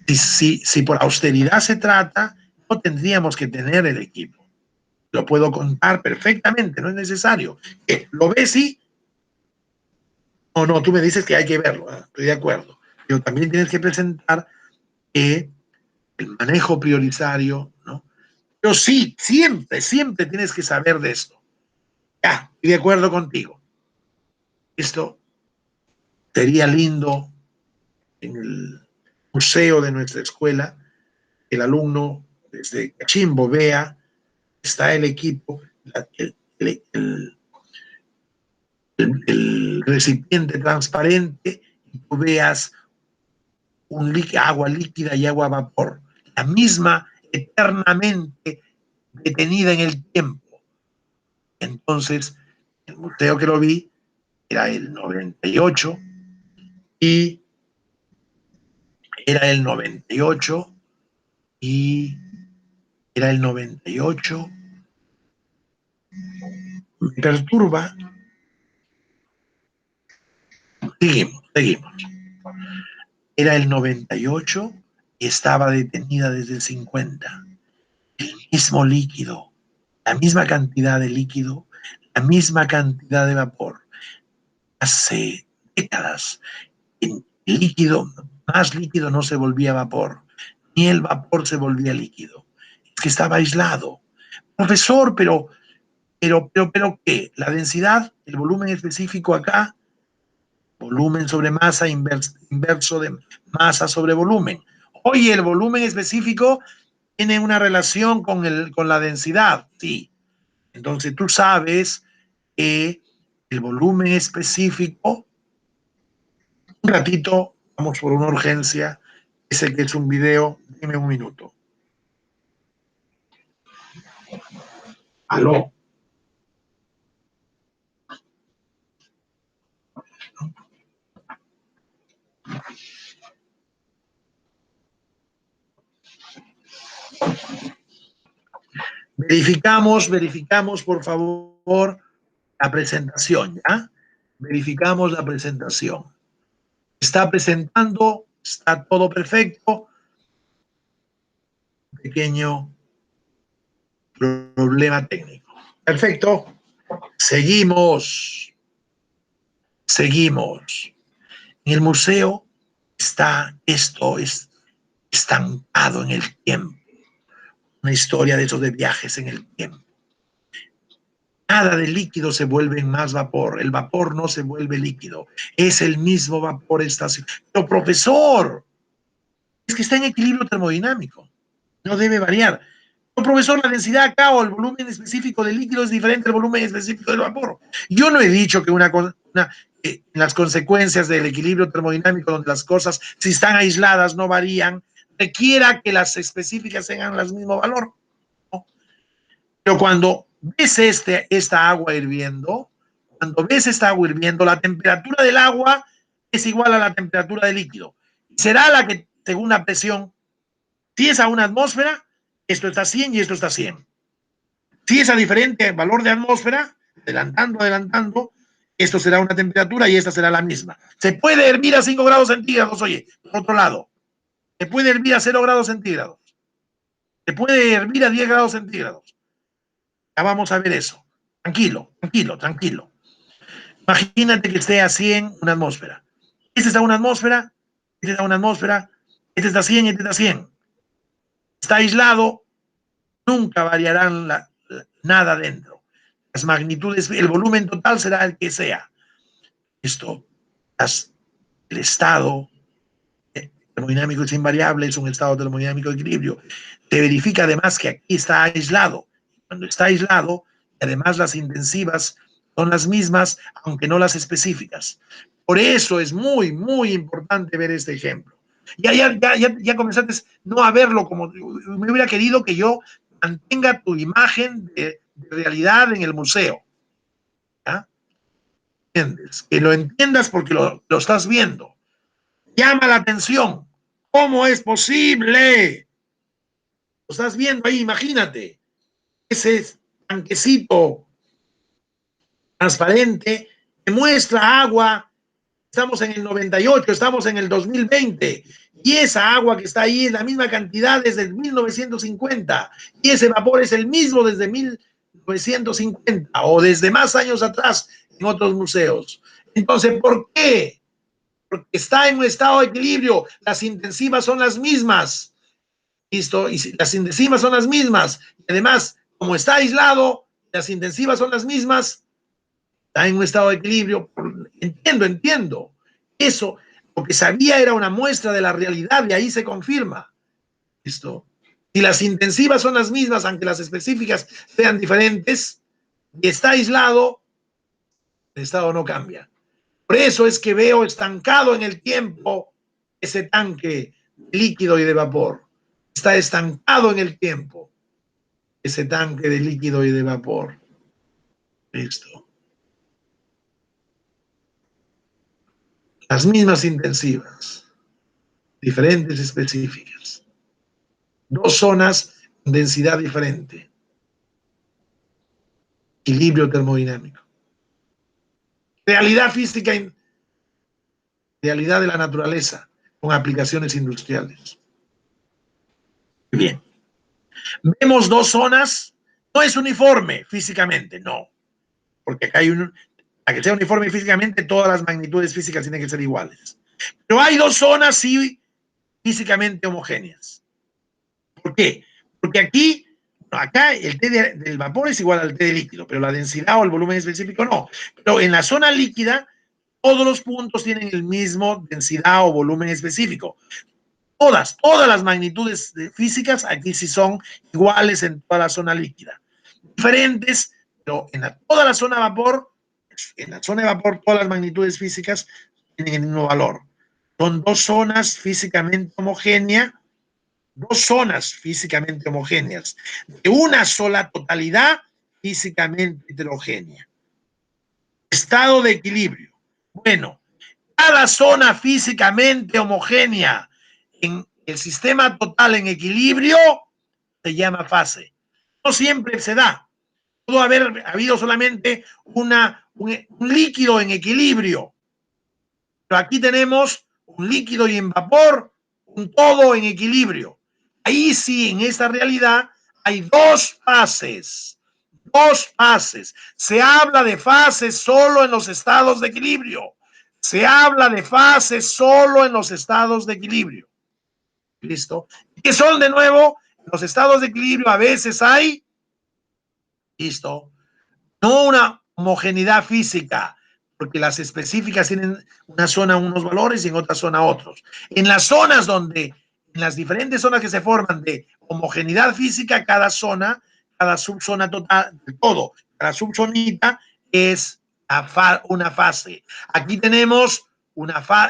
Si por austeridad se trata, no tendríamos que tener el equipo. Lo puedo contar perfectamente, no es necesario. ¿Lo ves? Sí. O no, tú me dices que hay que verlo, ¿eh? Estoy de acuerdo. Pero también tienes que presentar el manejo prioritario, ¿no? Pero sí, siempre, siempre tienes que saber de esto. Ya, estoy de acuerdo contigo. Esto sería lindo en el museo de nuestra escuela, el alumno desde Cachimbo vea, está el equipo, el recipiente transparente, y tú veas agua líquida y agua a vapor, la misma eternamente detenida en el tiempo. Entonces, el museo que lo vi era el 98 y era el 98 y era el 98. Me perturba. Seguimos. Era el 98 y estaba detenida desde el 50. El mismo líquido, la misma cantidad de líquido, la misma cantidad de vapor. Hace décadas, el líquido, más líquido no se volvía vapor, ni el vapor se volvía líquido. Es que estaba aislado. Profesor, pero ¿qué? La densidad, el volumen específico acá, volumen sobre masa, inverso de masa sobre volumen. Oye, el volumen específico tiene una relación con la densidad, sí. Entonces tú sabes que el volumen específico, un ratito, vamos por una urgencia, ese que es un video, dime un minuto. Aló. Verificamos, por favor, la presentación, ¿ya? Verificamos la presentación. Está presentando, está todo perfecto. Pequeño problema técnico. Perfecto. Seguimos. En el museo está esto estancado en el tiempo. Una historia de esos de viajes en el tiempo. Nada de líquido se vuelve en más vapor. El vapor no se vuelve líquido. Es el mismo vapor estacionario. Pero profesor, es que está en equilibrio termodinámico. No debe variar. No, profesor, la densidad acá o el volumen específico del líquido es diferente al volumen específico del vapor. Yo no he dicho que las consecuencias del equilibrio termodinámico, donde las cosas, si están aisladas, no varían, requiera que las específicas tengan el mismo valor. ¿No? Pero cuando ves esta agua hirviendo, la temperatura del agua es igual a la temperatura del líquido. Será la que, según la presión, si es a una atmósfera, esto está a 100 y esto está a 100. Si es a diferente valor de atmósfera, adelantando, esto será una temperatura y esta será la misma. Se puede hervir a 5 grados centígrados, oye, por otro lado. Se puede hervir a 0 grados centígrados. Se puede hervir a 10 grados centígrados. Ya vamos a ver eso. Tranquilo. Imagínate que esté a 100 una atmósfera. Este está a una atmósfera, este está a una atmósfera, este está a 100 y este está a 100. Está aislado, nunca variarán nada dentro. Las magnitudes, el volumen total será el que sea. Esto, el estado termodinámico es invariable, es un estado termodinámico de equilibrio. Se verifica además que aquí está aislado. Cuando está aislado, además las intensivas son las mismas, aunque no las específicas. Por eso es muy, muy importante ver este ejemplo. Ya comenzaste no a verlo como me hubiera querido que yo mantenga tu imagen de realidad en el museo. ¿Ya? ¿Entiendes? Que lo entiendas porque lo estás viendo. Llama la atención. ¿Cómo es posible? Lo estás viendo ahí, imagínate. Ese tanquecito transparente que muestra agua. Estamos en el 98, estamos en el 2020. Y esa agua que está ahí es la misma cantidad desde el 1950. Y ese vapor es el mismo desde 1950 o desde más años atrás en otros museos. Entonces, ¿por qué? Porque está en un estado de equilibrio. Las intensivas son las mismas. ¿Listo? Y las intensivas son las mismas. Y además, como está aislado, las intensivas son las mismas. Está en un estado de equilibrio. Entiendo. Eso, lo que sabía era una muestra de la realidad y ahí se confirma. ¿Listo? Si las intensivas son las mismas, aunque las específicas sean diferentes, y está aislado, el estado no cambia. Por eso es que veo estancado en el tiempo ese tanque líquido y de vapor. Está estancado en el tiempo. ese tanque de líquido y de vapor. Listo. Las mismas intensivas, diferentes específicas. Dos zonas con densidad diferente. Equilibrio termodinámico. Realidad física y realidad de la naturaleza con aplicaciones industriales. Bien. Vemos dos zonas. No es uniforme físicamente, no. Porque acá hay para que sea uniforme físicamente, todas las magnitudes físicas tienen que ser iguales. Pero hay dos zonas sí físicamente homogéneas. ¿Por qué? Porque aquí, acá el T del vapor es igual al T del líquido, pero la densidad o el volumen específico no. Pero en la zona líquida, todos los puntos tienen el mismo densidad o volumen específico. Todas las magnitudes físicas aquí sí son iguales en toda la zona líquida. Diferentes, pero en toda la zona de vapor, en la zona de vapor, todas las magnitudes físicas tienen el mismo valor. Son dos zonas físicamente homogéneas, de una sola totalidad físicamente heterogénea. Estado de equilibrio. Bueno, cada zona físicamente homogénea en el sistema total en equilibrio se llama fase. No siempre se da. Pudo haber habido solamente un líquido en equilibrio. Pero aquí tenemos un líquido y en vapor, un todo en equilibrio. Ahí sí, en esta realidad, hay dos fases. Dos fases. Se habla de fases solo en los estados de equilibrio. Se habla de fases solo en los estados de equilibrio. ¿Listo? ¿Qué son de nuevo? Los estados de equilibrio a veces hay, ¿listo? No una homogeneidad física, porque las específicas tienen una zona unos valores y en otra zona otros. En las zonas donde, en las diferentes zonas que se forman de homogeneidad física, cada zona, cada subzona total, de todo, cada subzonita es una fase. Aquí tenemos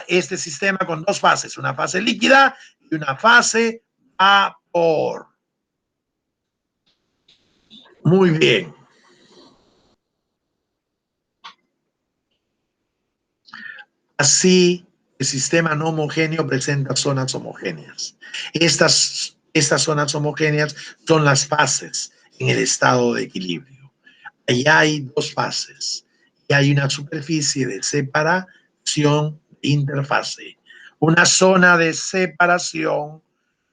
este sistema con dos fases, una fase líquida y una fase vapor. Muy bien. Así, el sistema no homogéneo presenta zonas homogéneas. Estas zonas homogéneas son las fases en el estado de equilibrio. Allá hay dos fases y hay una superficie de separación de interfase, una zona de separación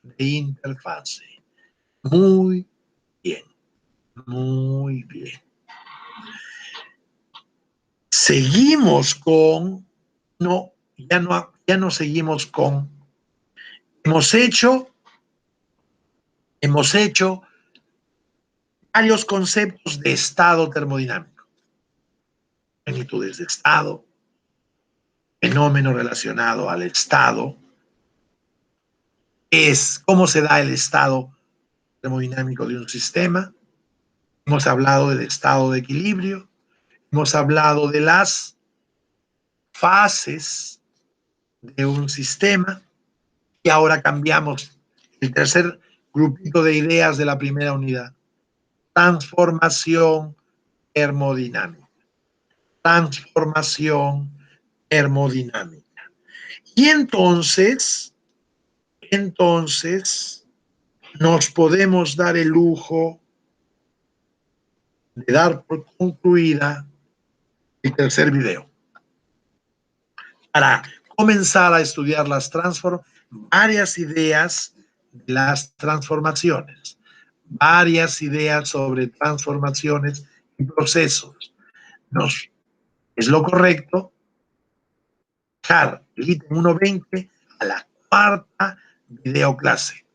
de interfase. Muy bien, muy bien. Seguimos con, ya no seguimos con, hemos hecho varios conceptos de estado termodinámico, magnitudes de estado, fenómeno relacionado al estado, es cómo se da el estado termodinámico de un sistema, hemos hablado del estado de equilibrio, hemos hablado de las fases de un sistema y ahora cambiamos el tercer grupito de ideas de la primera unidad. Transformación termodinámica. Transformación termodinámica. Y entonces nos podemos dar el lujo de dar por concluida el tercer video. Para comenzar a estudiar varias ideas de las transformaciones, varias ideas sobre transformaciones y procesos. Es lo correcto dejar el ítem 1.20 a la cuarta videoclase.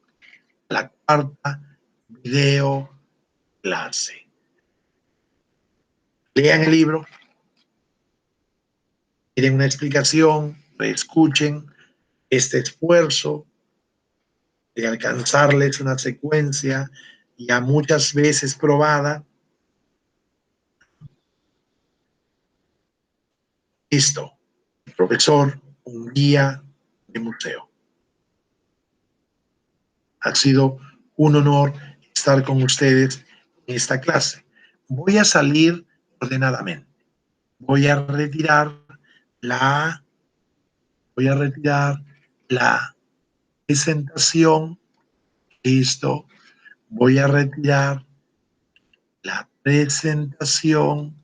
La cuarta videoclase. Lean el libro, miren una explicación, reescuchen este esfuerzo de alcanzarles una secuencia ya muchas veces probada. Listo. Profesor, un guía de museo. Ha sido un honor estar con ustedes en esta clase. Voy a salir ordenadamente. Voy a retirar la presentación. Listo. Voy a retirar la presentación.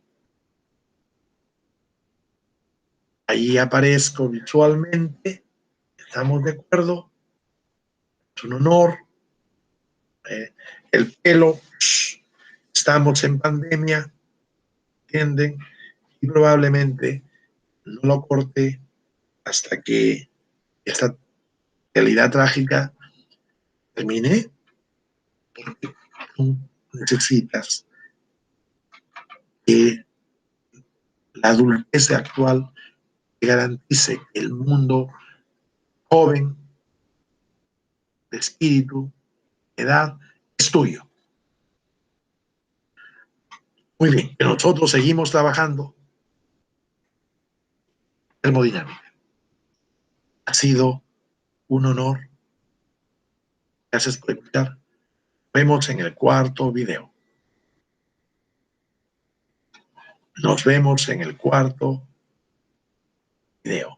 Ahí aparezco visualmente. ¿Estamos de acuerdo? Es un honor. El pelo. Estamos en pandemia. ¿Entienden? Y probablemente no lo corte hasta que esta realidad trágica termine, porque tú necesitas que la adultez actual te garantice que el mundo joven, de espíritu, de edad, es tuyo. Muy bien, que nosotros seguimos trabajando termodinámica. Ha sido un honor. Gracias por escuchar. Nos vemos en el cuarto video. Nos vemos en el cuarto video.